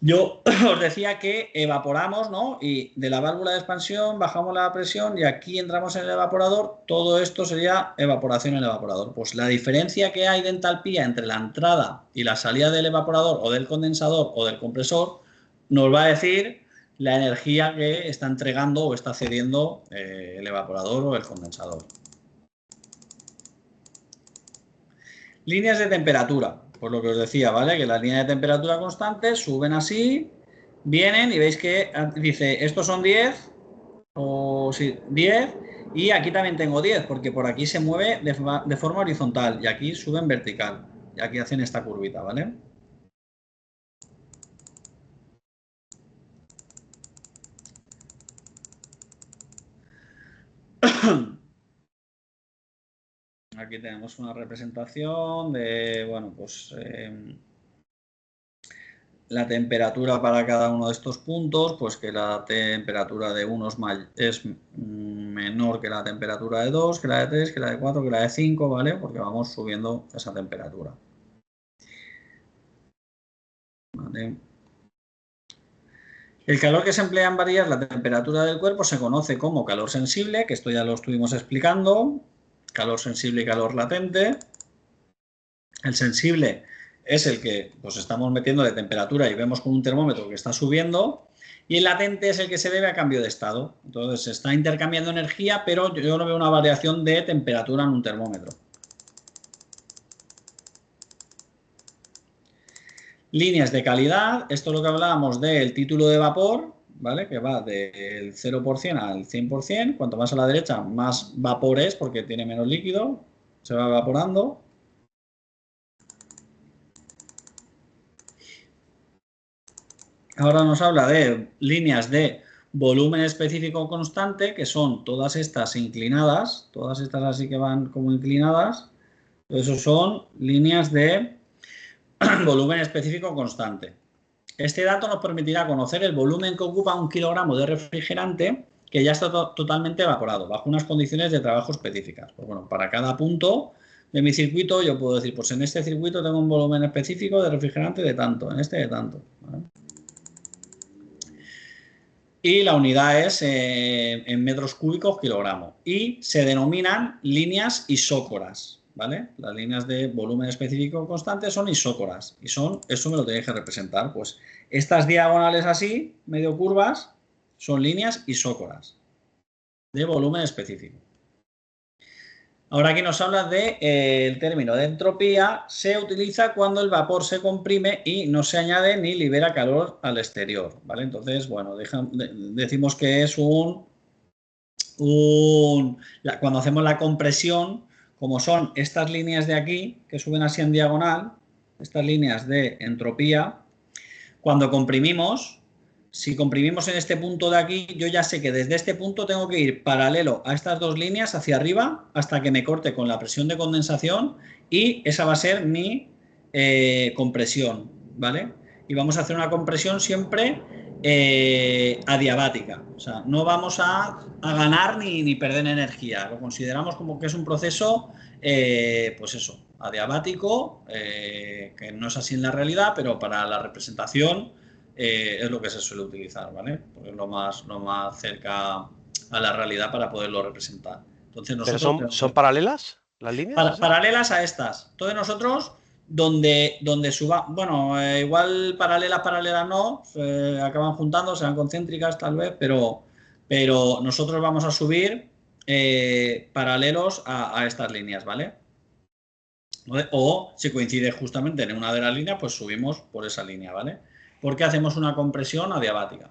Yo os decía que evaporamos, ¿no? Y de la válvula de expansión bajamos la presión y aquí entramos en el evaporador. Todo esto sería evaporación en el evaporador. Pues la diferencia que hay de entalpía entre la entrada y la salida del evaporador o del condensador o del compresor nos va a decir la energía que está entregando o está cediendo el evaporador o el condensador. Líneas de temperatura. Pues lo que os decía, ¿vale? Que las líneas de temperatura constantes suben así, vienen y veis que dice, estos son 10, o sí, 10, y aquí también tengo 10, porque por aquí se mueve de forma horizontal y aquí suben vertical. Y aquí hacen esta curvita, ¿vale? Aquí tenemos una representación de, bueno, pues la temperatura para cada uno de estos puntos, pues que la temperatura de uno es menor que la temperatura de 2, que la de 3, que la de 4, que la de 5, ¿vale? Porque vamos subiendo esa temperatura. ¿Vale? El calor que se emplea en variar la temperatura del cuerpo se conoce como calor sensible, que esto ya lo estuvimos explicando, calor sensible y calor latente. El sensible es el que pues estamos metiendo de temperatura y vemos con un termómetro que está subiendo, y el latente es el que se debe a cambio de estado. Entonces se está intercambiando energía, pero yo no veo una variación de temperatura en un termómetro. Líneas de calidad, esto es lo que hablábamos del título de vapor, ¿vale? Que va del 0% al 100%. Cuanto más a la derecha, más vapor es porque tiene menos líquido, se va evaporando. Ahora nos habla de líneas de volumen específico constante, que son todas estas inclinadas, todas estas así que van como inclinadas. Eso son líneas de volumen específico constante. Este dato nos permitirá conocer el volumen que ocupa un kilogramo de refrigerante que ya está totalmente evaporado, bajo unas condiciones de trabajo específicas. Pues bueno, para cada punto de mi circuito yo puedo decir, pues en este circuito tengo un volumen específico de refrigerante de tanto, en este de tanto, ¿vale? Y la unidad es en metros cúbicos kilogramo. Y se denominan líneas isócoras, ¿vale? Las líneas de volumen específico constante son isócoras. Y son, eso me lo tenéis que representar. Pues estas diagonales así, medio curvas, son líneas isócoras de volumen específico. Ahora aquí nos habla de el término de entropía. Se utiliza cuando el vapor se comprime y no se añade ni libera calor al exterior, ¿vale? Entonces, bueno, decimos que es cuando hacemos la compresión, como son estas líneas de aquí, que suben así en diagonal, estas líneas de entropía, cuando comprimimos, si comprimimos en este punto de aquí, yo ya sé que desde este punto tengo que ir paralelo a estas dos líneas hacia arriba hasta que me corte con la presión de condensación, y esa va a ser mi compresión, ¿vale? Y vamos a hacer una compresión siempre adiabática. O sea, no vamos a ganar ni perder energía. Lo consideramos como que es un proceso, pues eso, adiabático, que no es así en la realidad, pero para la representación es lo que se suele utilizar, ¿vale? Porque es lo más cerca a la realidad para poderlo representar. Entonces nosotros
¿Pero son paralelas las líneas?
paralelas a estas. Entonces nosotros donde suba, bueno, igual paralelas no, acaban juntando, serán concéntricas tal vez, pero nosotros vamos a subir paralelos a estas líneas, ¿vale? O si coincide justamente en una de las líneas, pues subimos por esa línea, ¿vale? Porque hacemos una compresión adiabática.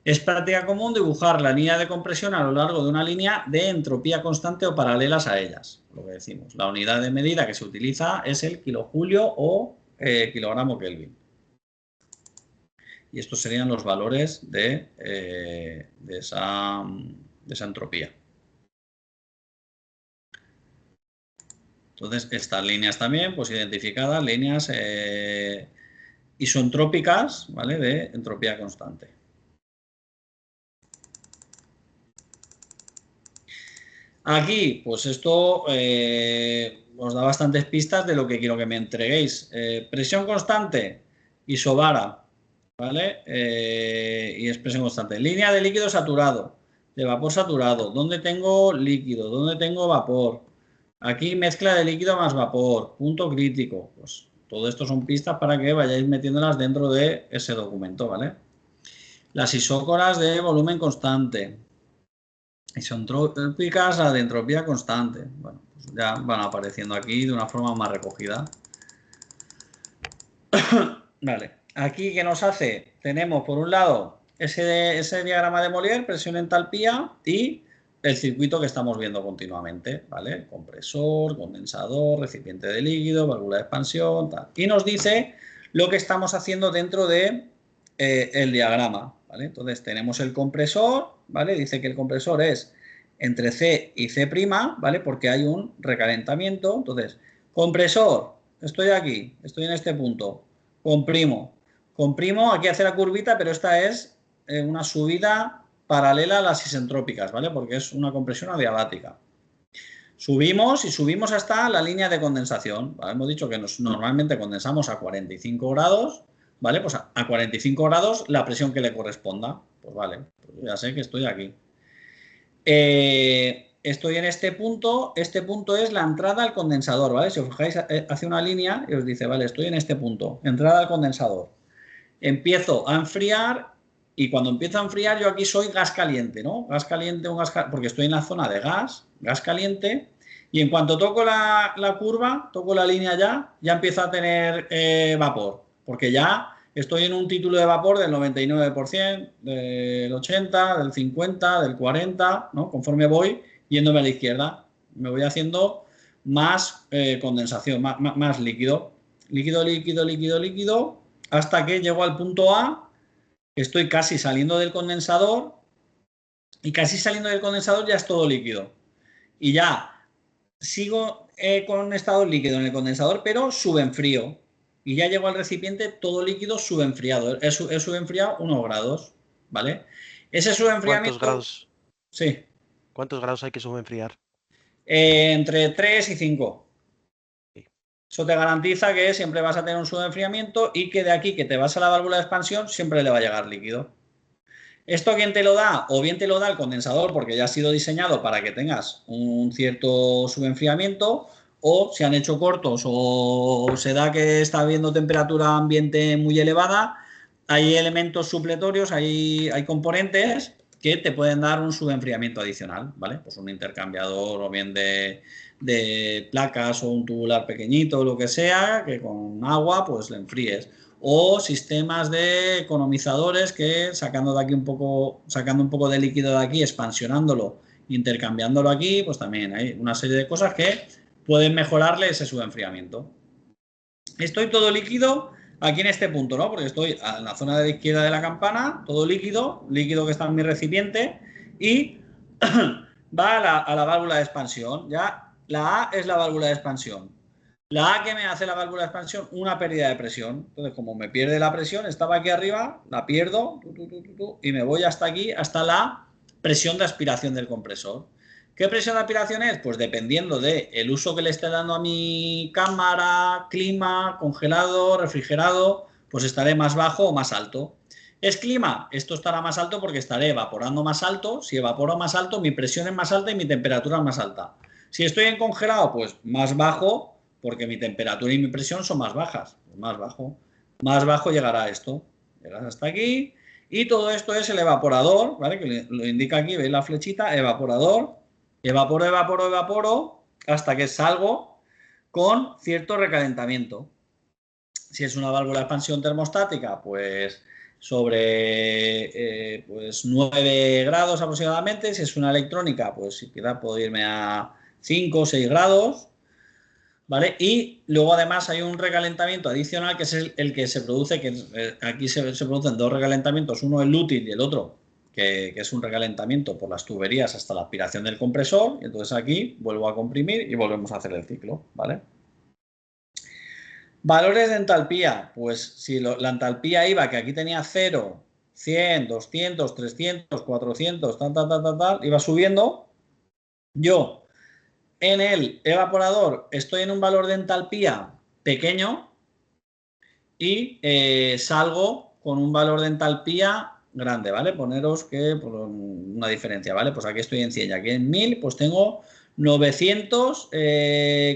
Es práctica común dibujar la línea de compresión a lo largo de una línea de entropía constante o paralelas a ellas, lo que decimos. La unidad de medida que se utiliza es el kilojulio o kilogramo Kelvin. Y estos serían los valores de esa entropía. Entonces, estas líneas también, pues identificadas, líneas isentrópicas, ¿vale? De entropía constante. Aquí, pues esto os da bastantes pistas de lo que quiero que me entreguéis. Presión constante, isobara, ¿vale? Y es presión constante. Línea de líquido saturado, de vapor saturado. ¿Dónde tengo líquido? ¿Dónde tengo vapor? Aquí mezcla de líquido más vapor, punto crítico. Pues todo esto son pistas para que vayáis metiéndolas dentro de ese documento, ¿vale? Las isócoras de volumen constante. Isentrópicas a de entropía constante. Bueno, pues ya van apareciendo aquí de una forma más recogida. Vale, aquí ¿qué nos hace? Tenemos por un lado ese diagrama de Molière, presión, entalpía, y el circuito que estamos viendo continuamente, ¿vale? Compresor, condensador, recipiente de líquido, válvula de expansión, tal. Y nos dice lo que estamos haciendo dentro de el diagrama, ¿vale? Entonces tenemos el compresor, ¿vale? Dice que el compresor es entre C y C', ¿vale? Porque hay un recalentamiento. Entonces, compresor, estoy aquí, estoy en este punto, comprimo, aquí hace la curvita, pero esta es una subida paralela a las isentrópicas, ¿vale? Porque es una compresión adiabática. Subimos y subimos hasta la línea de condensación, ¿vale? Hemos dicho que normalmente condensamos a 45 grados, ¿vale? Pues a 45 grados la presión que le corresponda. Pues vale, pues ya sé que estoy aquí. Estoy en este punto es la entrada al condensador, ¿vale? Si os fijáis, hace una línea y os dice, vale, estoy en este punto, entrada al condensador. Empiezo a enfriar y cuando empiezo a enfriar yo aquí soy gas caliente, ¿no? Gas caliente, porque estoy en la zona de gas caliente, y en cuanto toco la curva, toco la línea ya empiezo a tener vapor, porque ya estoy en un título de vapor del 99%, del 80%, del 50%, del 40%, ¿no? Conforme voy yéndome a la izquierda, me voy haciendo más condensación, más líquido. Líquido, hasta que llego al punto A, estoy casi saliendo del condensador, y casi saliendo del condensador ya es todo líquido. Y ya sigo con estado líquido en el condensador, pero subenfrío. Y ya llego al recipiente todo líquido subenfriado. He subenfriado 1 grados, ¿vale? Ese subenfriamiento...
¿Cuántos grados?
Sí.
¿Cuántos grados hay que subenfriar?
Entre 3 y 5.
Sí.
Eso te garantiza que siempre vas a tener un subenfriamiento y que de aquí que te vas a la válvula de expansión siempre le va a llegar líquido. ¿Esto quién te lo da? O bien te lo da el condensador porque ya ha sido diseñado para que tengas un cierto subenfriamiento, o se han hecho cortos o se da que está habiendo temperatura ambiente muy elevada, hay elementos supletorios, hay componentes que te pueden dar un subenfriamiento adicional, ¿vale? Pues un intercambiador o bien de placas o un tubular pequeñito, lo que sea, que con agua pues le enfríes. O sistemas de economizadores que sacando un poco de líquido de aquí, expansionándolo, intercambiándolo aquí, pues también hay una serie de cosas que pueden mejorarle ese subenfriamiento. Estoy todo líquido aquí en este punto, ¿no? Porque estoy en la zona de la izquierda de la campana, todo líquido que está en mi recipiente, y va a la válvula de expansión. Ya la A es la válvula de expansión. La A que me hace la válvula de expansión, una pérdida de presión. Entonces, como me pierde la presión, estaba aquí arriba, la pierdo y me voy hasta aquí, hasta la presión de aspiración del compresor. ¿Qué presión de aspiración es? Pues dependiendo del uso que le esté dando a mi cámara, clima, congelado, refrigerado, pues estaré más bajo o más alto. ¿Es clima? Esto estará más alto porque estaré evaporando más alto. Si evaporo más alto, mi presión es más alta y mi temperatura es más alta. Si estoy en congelado, pues más bajo, porque mi temperatura y mi presión son más bajas. Más bajo llegará esto. Llegas hasta aquí. Y todo esto es el evaporador, ¿vale? Que lo indica aquí, ¿veis la flechita? Evaporador. Evaporo, hasta que salgo con cierto recalentamiento. Si es una válvula de expansión termostática, pues sobre pues 9 grados aproximadamente. Si es una electrónica, pues quizá puedo irme a 5 o 6 grados. ¿Vale? Y luego además hay un recalentamiento adicional que es el que se produce, que aquí se producen dos recalentamientos, uno el útil y el otro, que es un recalentamiento por las tuberías hasta la aspiración del compresor, y entonces aquí vuelvo a comprimir y volvemos a hacer el ciclo, ¿vale? Valores de entalpía, pues si la entalpía iba, que aquí tenía 0, 100, 200, 300, 400, tal, iba subiendo, yo en el evaporador estoy en un valor de entalpía pequeño y salgo con un valor de entalpía grande, ¿vale? Poneros que por una diferencia, ¿vale? Pues aquí estoy en 100 y aquí en 1000, pues tengo 900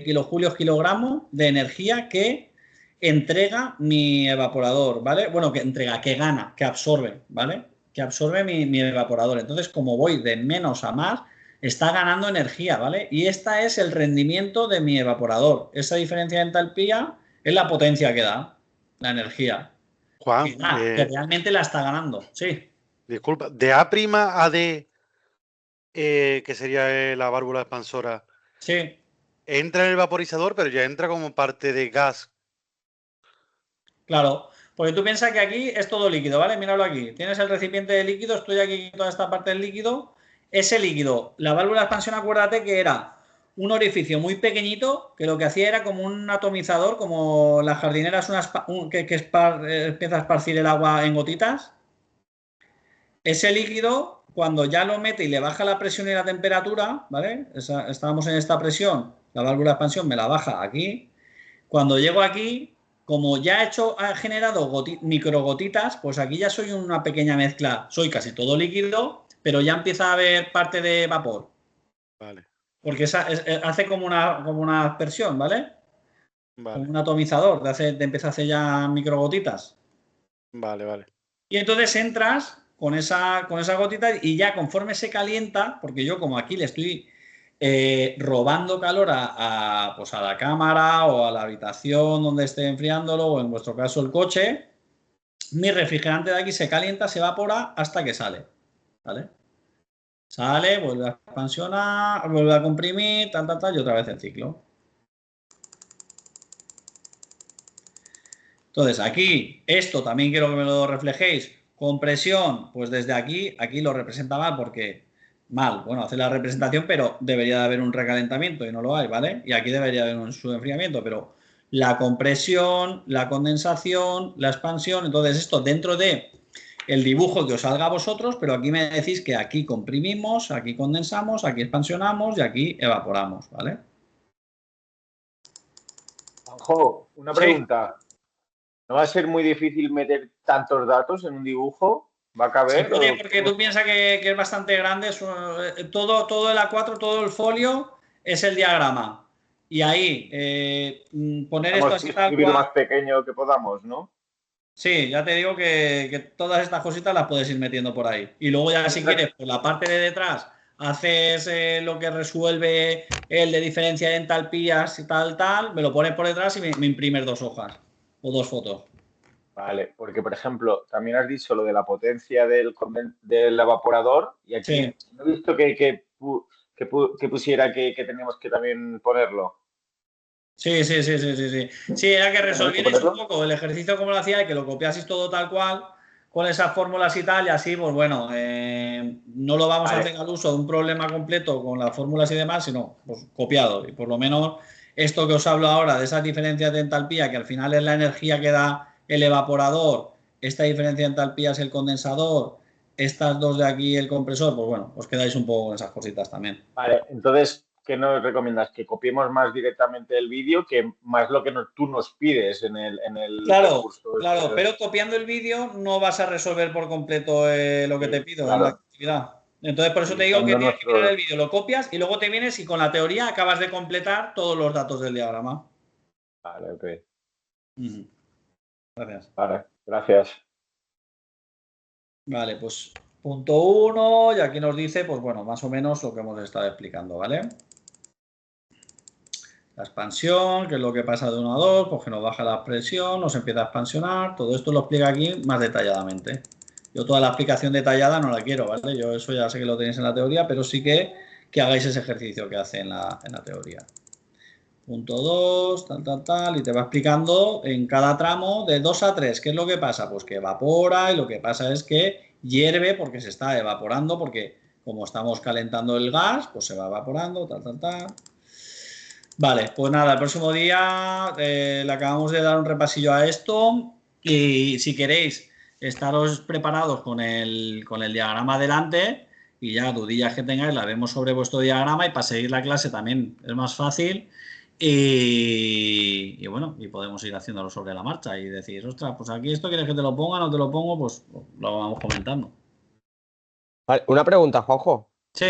kilojulios kilogramos de energía que entrega mi evaporador, ¿vale? Bueno, que entrega, que gana, que absorbe, ¿vale? Que absorbe mi evaporador. Entonces, como voy de menos a más, está ganando energía, ¿vale? Y este es el rendimiento de mi evaporador. Esa diferencia de entalpía es la potencia que da, la energía.
Juan,
Que realmente la está ganando, sí.
Disculpa, de A' a D, que sería la válvula expansora,
Sí.
entra en el vaporizador, pero ya entra como parte de gas.
Claro, porque tú piensas que aquí es todo líquido, ¿vale? Míralo aquí. Tienes el recipiente de líquido, estoy aquí en toda esta parte del líquido. ese líquido, la válvula de expansión, acuérdate que era un orificio muy pequeñito que lo que hacía era como un atomizador, como la jardinera es empieza a esparcir el agua en gotitas. Ese líquido, cuando ya lo mete y le baja la presión y la temperatura, ¿vale? Estábamos en esta presión, la válvula de expansión me la baja aquí. Cuando llego aquí, como ya ha generado microgotitas, pues aquí ya soy una pequeña mezcla. Soy casi todo líquido, pero ya empieza a haber parte de vapor.
Vale,
Porque hace como una aspersión, ¿vale? Como
vale,
un atomizador, empieza a hacer ya microgotitas.
vale.
Y entonces entras con esa gotita y ya conforme se calienta, porque yo como aquí le estoy robando calor pues a la cámara o a la habitación donde esté enfriándolo, o en vuestro caso el coche, mi refrigerante de aquí se calienta, se evapora hasta que sale, ¿vale? Sale, vuelve a expansionar, vuelve a comprimir, y otra vez el ciclo. Entonces, aquí, esto también quiero que me lo reflejéis. Compresión, pues desde aquí lo representa mal porque bueno, hace la representación, pero debería de haber un recalentamiento y no lo hay, ¿vale? Y aquí debería haber un subenfriamiento, pero la compresión, la condensación, la expansión, entonces esto dentro de el dibujo que os salga a vosotros, pero aquí me decís que aquí comprimimos, aquí condensamos, aquí expansionamos y aquí evaporamos, ¿vale?
Juanjo, una
Sí.
pregunta. ¿No va a ser muy difícil meter tantos datos en un dibujo? ¿Va a caber?
Se puede, porque tú piensas que es bastante grande, todo el A4, todo el folio es el diagrama. Y ahí, poner esto
Vamos a
así tal
escribir lo
cual.
más pequeño que podamos, ¿no?
Sí, ya te digo que todas estas cositas las puedes ir metiendo por ahí. Y luego ya si quieres, por la parte de detrás, haces lo que resuelve el de diferencia de entalpías y tal, me lo pones por detrás y me imprimes 2 hojas o 2 fotos.
Vale, porque por ejemplo, también has dicho lo de la potencia del evaporador y aquí
Sí.
no he visto que pusiera que teníamos que también ponerlo.
Sí. Sí, era que
¿Tenemos que
resolvierais un
ponerlo?
poco el ejercicio como lo hacía y que lo copiaseis todo tal cual con esas fórmulas y tal, y así, pues bueno, no lo vamos a
Vale,
hacer al uso de un problema completo con las fórmulas y demás, sino pues copiado. Y por lo menos esto que os hablo ahora de esas diferencias de entalpía, que al final es la energía que da el evaporador, esta diferencia de entalpía es el condensador, estas dos de aquí el compresor, pues bueno, os quedáis un poco con esas cositas también.
vale. Entonces, ¿qué nos recomiendas? Que copiemos más directamente el vídeo que más lo que tú nos pides en el
Claro,
recurso.
claro, pero copiando el vídeo no vas a resolver por completo lo que te
Sí,
pido en la
claro.
actividad. Entonces, por eso te digo que
Utilizando
tienes que mirar el
nuestro...
vídeo, lo copias y luego te vienes y con la teoría acabas de completar todos los datos del diagrama.
Vale, ok.
Ujú. Gracias.
Vale, gracias.
Vale, pues punto 1, y aquí nos dice, pues bueno, más o menos lo que hemos estado explicando, ¿vale? La expansión, que es lo que pasa de 1 a 2, pues que nos baja la presión, nos empieza a expansionar, todo esto lo explica aquí más detalladamente. Yo toda la explicación detallada no la quiero, ¿vale? Yo eso ya sé que lo tenéis en la teoría, pero sí que hagáis ese ejercicio que hace en la teoría. Punto 2, tal, y te va explicando en cada tramo de 2 a 3. ¿Qué es lo que pasa? Pues que evapora y lo que pasa es que hierve porque se está evaporando, porque como estamos calentando el gas, pues se va evaporando, tal. Vale, pues nada, el próximo día le acabamos de dar un repasillo a esto y si queréis estaros preparados con el diagrama delante y ya dudillas que tengáis las vemos sobre vuestro diagrama y para seguir la clase también es más fácil y bueno, y podemos ir haciéndolo sobre la marcha y decir, ostras, pues aquí esto quieres que te lo ponga, no te lo pongo, pues lo vamos comentando.
Vale, una pregunta, Juanjo.
Sí,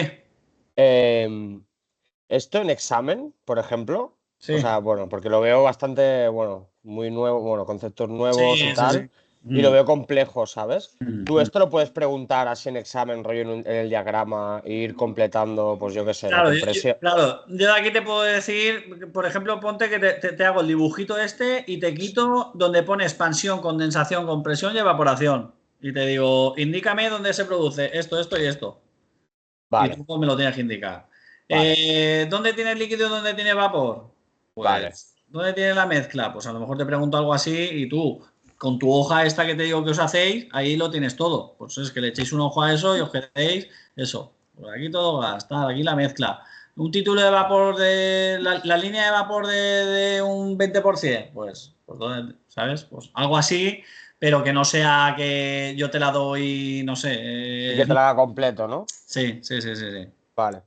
Esto en examen, por ejemplo,
sí,
o sea, bueno, porque lo veo bastante, bueno, muy nuevo, bueno, conceptos nuevos y
sí.
tal, y lo veo complejo, ¿sabes? Tú esto lo puedes preguntar así en examen, rollo en el diagrama, e ir completando, pues yo qué sé, la
Claro,
compresión.
claro, yo de aquí te puedo decir, por ejemplo, ponte que te hago el dibujito este y te quito donde pone expansión, condensación, compresión y evaporación. Y te digo, indícame dónde se produce esto y esto. Y
Vale,
tú pues, me lo tienes que indicar.
vale,
¿Dónde tiene líquido y dónde tiene vapor?
vale.
Pues, ¿dónde tiene la mezcla? Pues a lo mejor te pregunto algo así y tú, con tu hoja esta que te digo que os hacéis, ahí lo tienes todo. Pues es que le echéis un ojo a eso y os quedéis eso. Pues aquí todo gas, tal, aquí la mezcla. Un título de vapor de la línea de vapor de un 20%, pues ¿dónde? ¿Sabes? Pues algo así, pero que no sea que yo te la doy, no sé.
Y que te la haga completo, ¿no?
Sí, sí, sí, sí, sí.
Vale.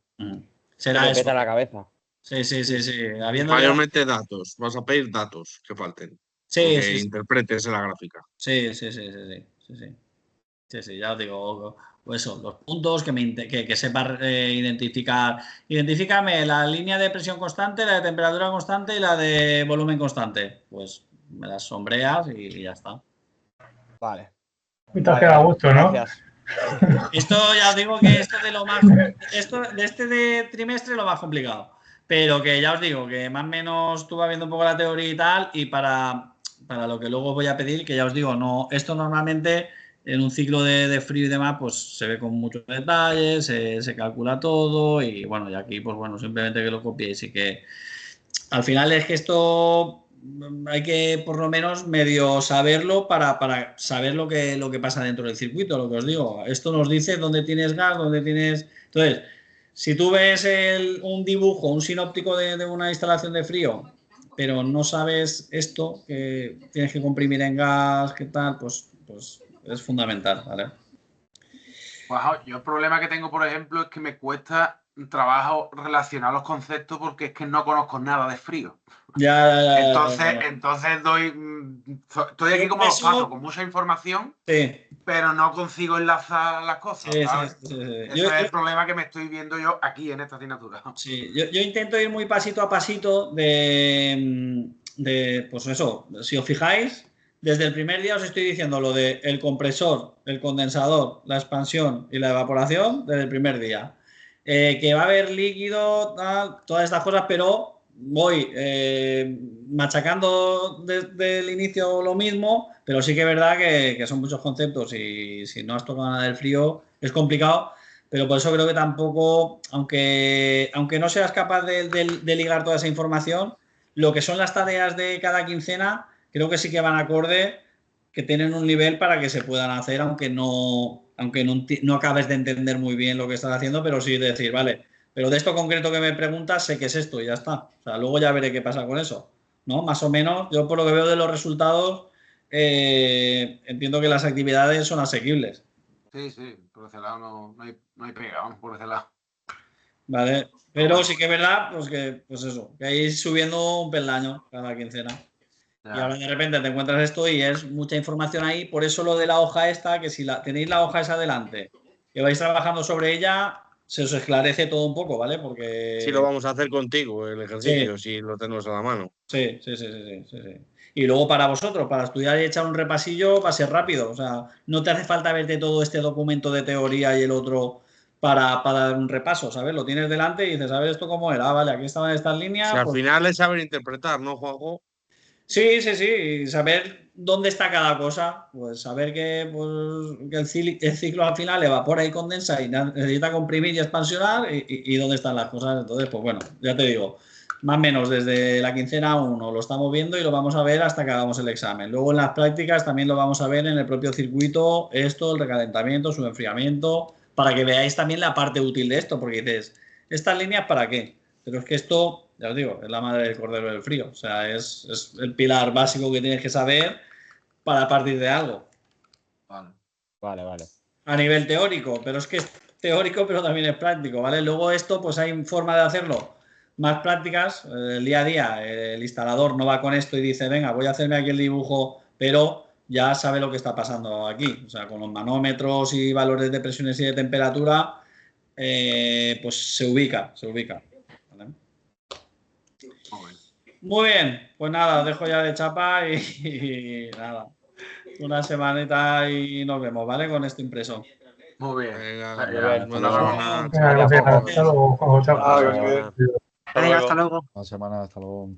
Se
Será
me
eso.
peta la cabeza.
Sí, sí, sí, sí. Habiendo ya.
Mayormente datos. Vas a pedir datos que falten.
Sí,
Lo
sí,
que
sí.
interpretes en la gráfica.
Sí, sí, sí, sí, sí, sí, sí. Sí, sí, ya os digo, pues eso, los puntos que sepa identificar. Identifícame la línea de presión constante, la de temperatura constante y la de volumen constante. Pues me las sombreas y ya está.
Vale.
Y te has quedado a gusto, ¿no?
Gracias.
Esto ya os digo que esto de este de trimestre lo más complicado. Pero que ya os digo que más o menos estuve viendo un poco la teoría y tal, y para lo que luego os voy a pedir, que ya os digo, no, esto normalmente en un ciclo de frío y demás, pues se ve con muchos detalles, se calcula todo, y bueno, y aquí, pues bueno, simplemente que lo copiéis y que al final es que esto hay que por lo menos medio saberlo para saber lo que pasa dentro del circuito, lo que os digo. Esto nos dice dónde tienes gas, dónde tienes. Entonces, si tú ves un dibujo, un sinóptico de una instalación de frío, pero no sabes esto, que tienes que comprimir en gas, qué tal, pues es fundamental, ¿vale?
Pues, yo el problema que tengo, por ejemplo, es que me cuesta trabajo relacionar los conceptos porque es que no conozco nada de frío.
Ya.
Entonces estoy aquí como los patos, con mucha información,
Sí.
pero no consigo enlazar las cosas,
Sí,
¿sabes?
sí, sí, sí.
Ese es el problema que me estoy viendo yo aquí en esta asignatura.
Sí, yo intento ir muy pasito a pasito pues eso, si os fijáis, desde el primer día os estoy diciendo lo de el compresor, el condensador, la expansión y la evaporación desde el primer día. Que va a haber líquido, tal, todas estas cosas, pero voy machacando desde el inicio lo mismo, pero sí que es verdad que son muchos conceptos y si no has tocado nada del frío es complicado. Pero por eso creo que tampoco, aunque no seas capaz de ligar toda esa información, lo que son las tareas de cada quincena, creo que sí que van acorde, que tienen un nivel para que se puedan hacer, aunque no acabes de entender muy bien lo que estás haciendo, pero sí decir, vale, pero de esto concreto que me preguntas, sé que es esto y ya está. O sea, luego ya veré qué pasa con eso, ¿no? Más o menos, yo por lo que veo de los resultados, entiendo que las actividades son asequibles.
Sí, por ese lado no hay pega, vamos, por ese lado.
Vale, pero sí que es verdad, pues eso, que hay subiendo un peldaño cada quincena. Y ahora de repente te encuentras esto y es mucha información ahí, por eso lo de la hoja esta, que si tenéis la hoja esa adelante, que vais trabajando sobre ella, se os esclarece todo un poco, ¿vale?
Si lo
Porque
vamos a hacer contigo, el
sí,
ejercicio, si lo tenemos a la mano.
sí, sí, sí, sí, sí, sí. Y luego para vosotros, para estudiar y echar un repasillo, va a ser rápido. O sea, no te hace falta verte todo este documento de teoría y el otro para dar un repaso, ¿sabes? Lo tienes delante y dices, a ver, ¿esto cómo era? Ah, vale, aquí estaban estas
Si
líneas,
al
pues
final es saber interpretar, ¿no, Juanjo?
sí, sí, sí, y saber dónde está cada cosa, pues saber que el ciclo al final evapora y condensa y necesita comprimir y expansionar y dónde están las cosas. Entonces, pues bueno, ya te digo, más o menos desde la quincena 1 lo estamos viendo y lo vamos a ver hasta que hagamos el examen. Luego en las prácticas también lo vamos a ver en el propio circuito, esto, el recalentamiento, su enfriamiento, para que veáis también la parte útil de esto, porque dices, ¿estas líneas para qué? Pero es que esto, ya os digo, es la madre del cordero del frío. O sea, es el pilar básico que tienes que saber para partir de algo.
Vale.
A nivel teórico, pero es que es teórico, pero también es práctico, ¿vale? Luego esto, pues hay forma de hacerlo más prácticas. El día a día, el instalador no va con esto y dice, venga, voy a hacerme aquí el dibujo, pero ya sabe lo que está pasando aquí. O sea, con los manómetros y valores de presiones y de temperatura, pues se ubica. ¿Vale? Muy bien, pues nada, os dejo ya de chapa y nada, una semanita y nos vemos, ¿vale? Con esto impreso.
Muy bien.
Venga,
bien.
buena semana.
Venga, gracias. Hasta luego, Juanjo, chao.
Ah, que os vaya bien.
Venga, hasta luego.
Una semana, hasta luego.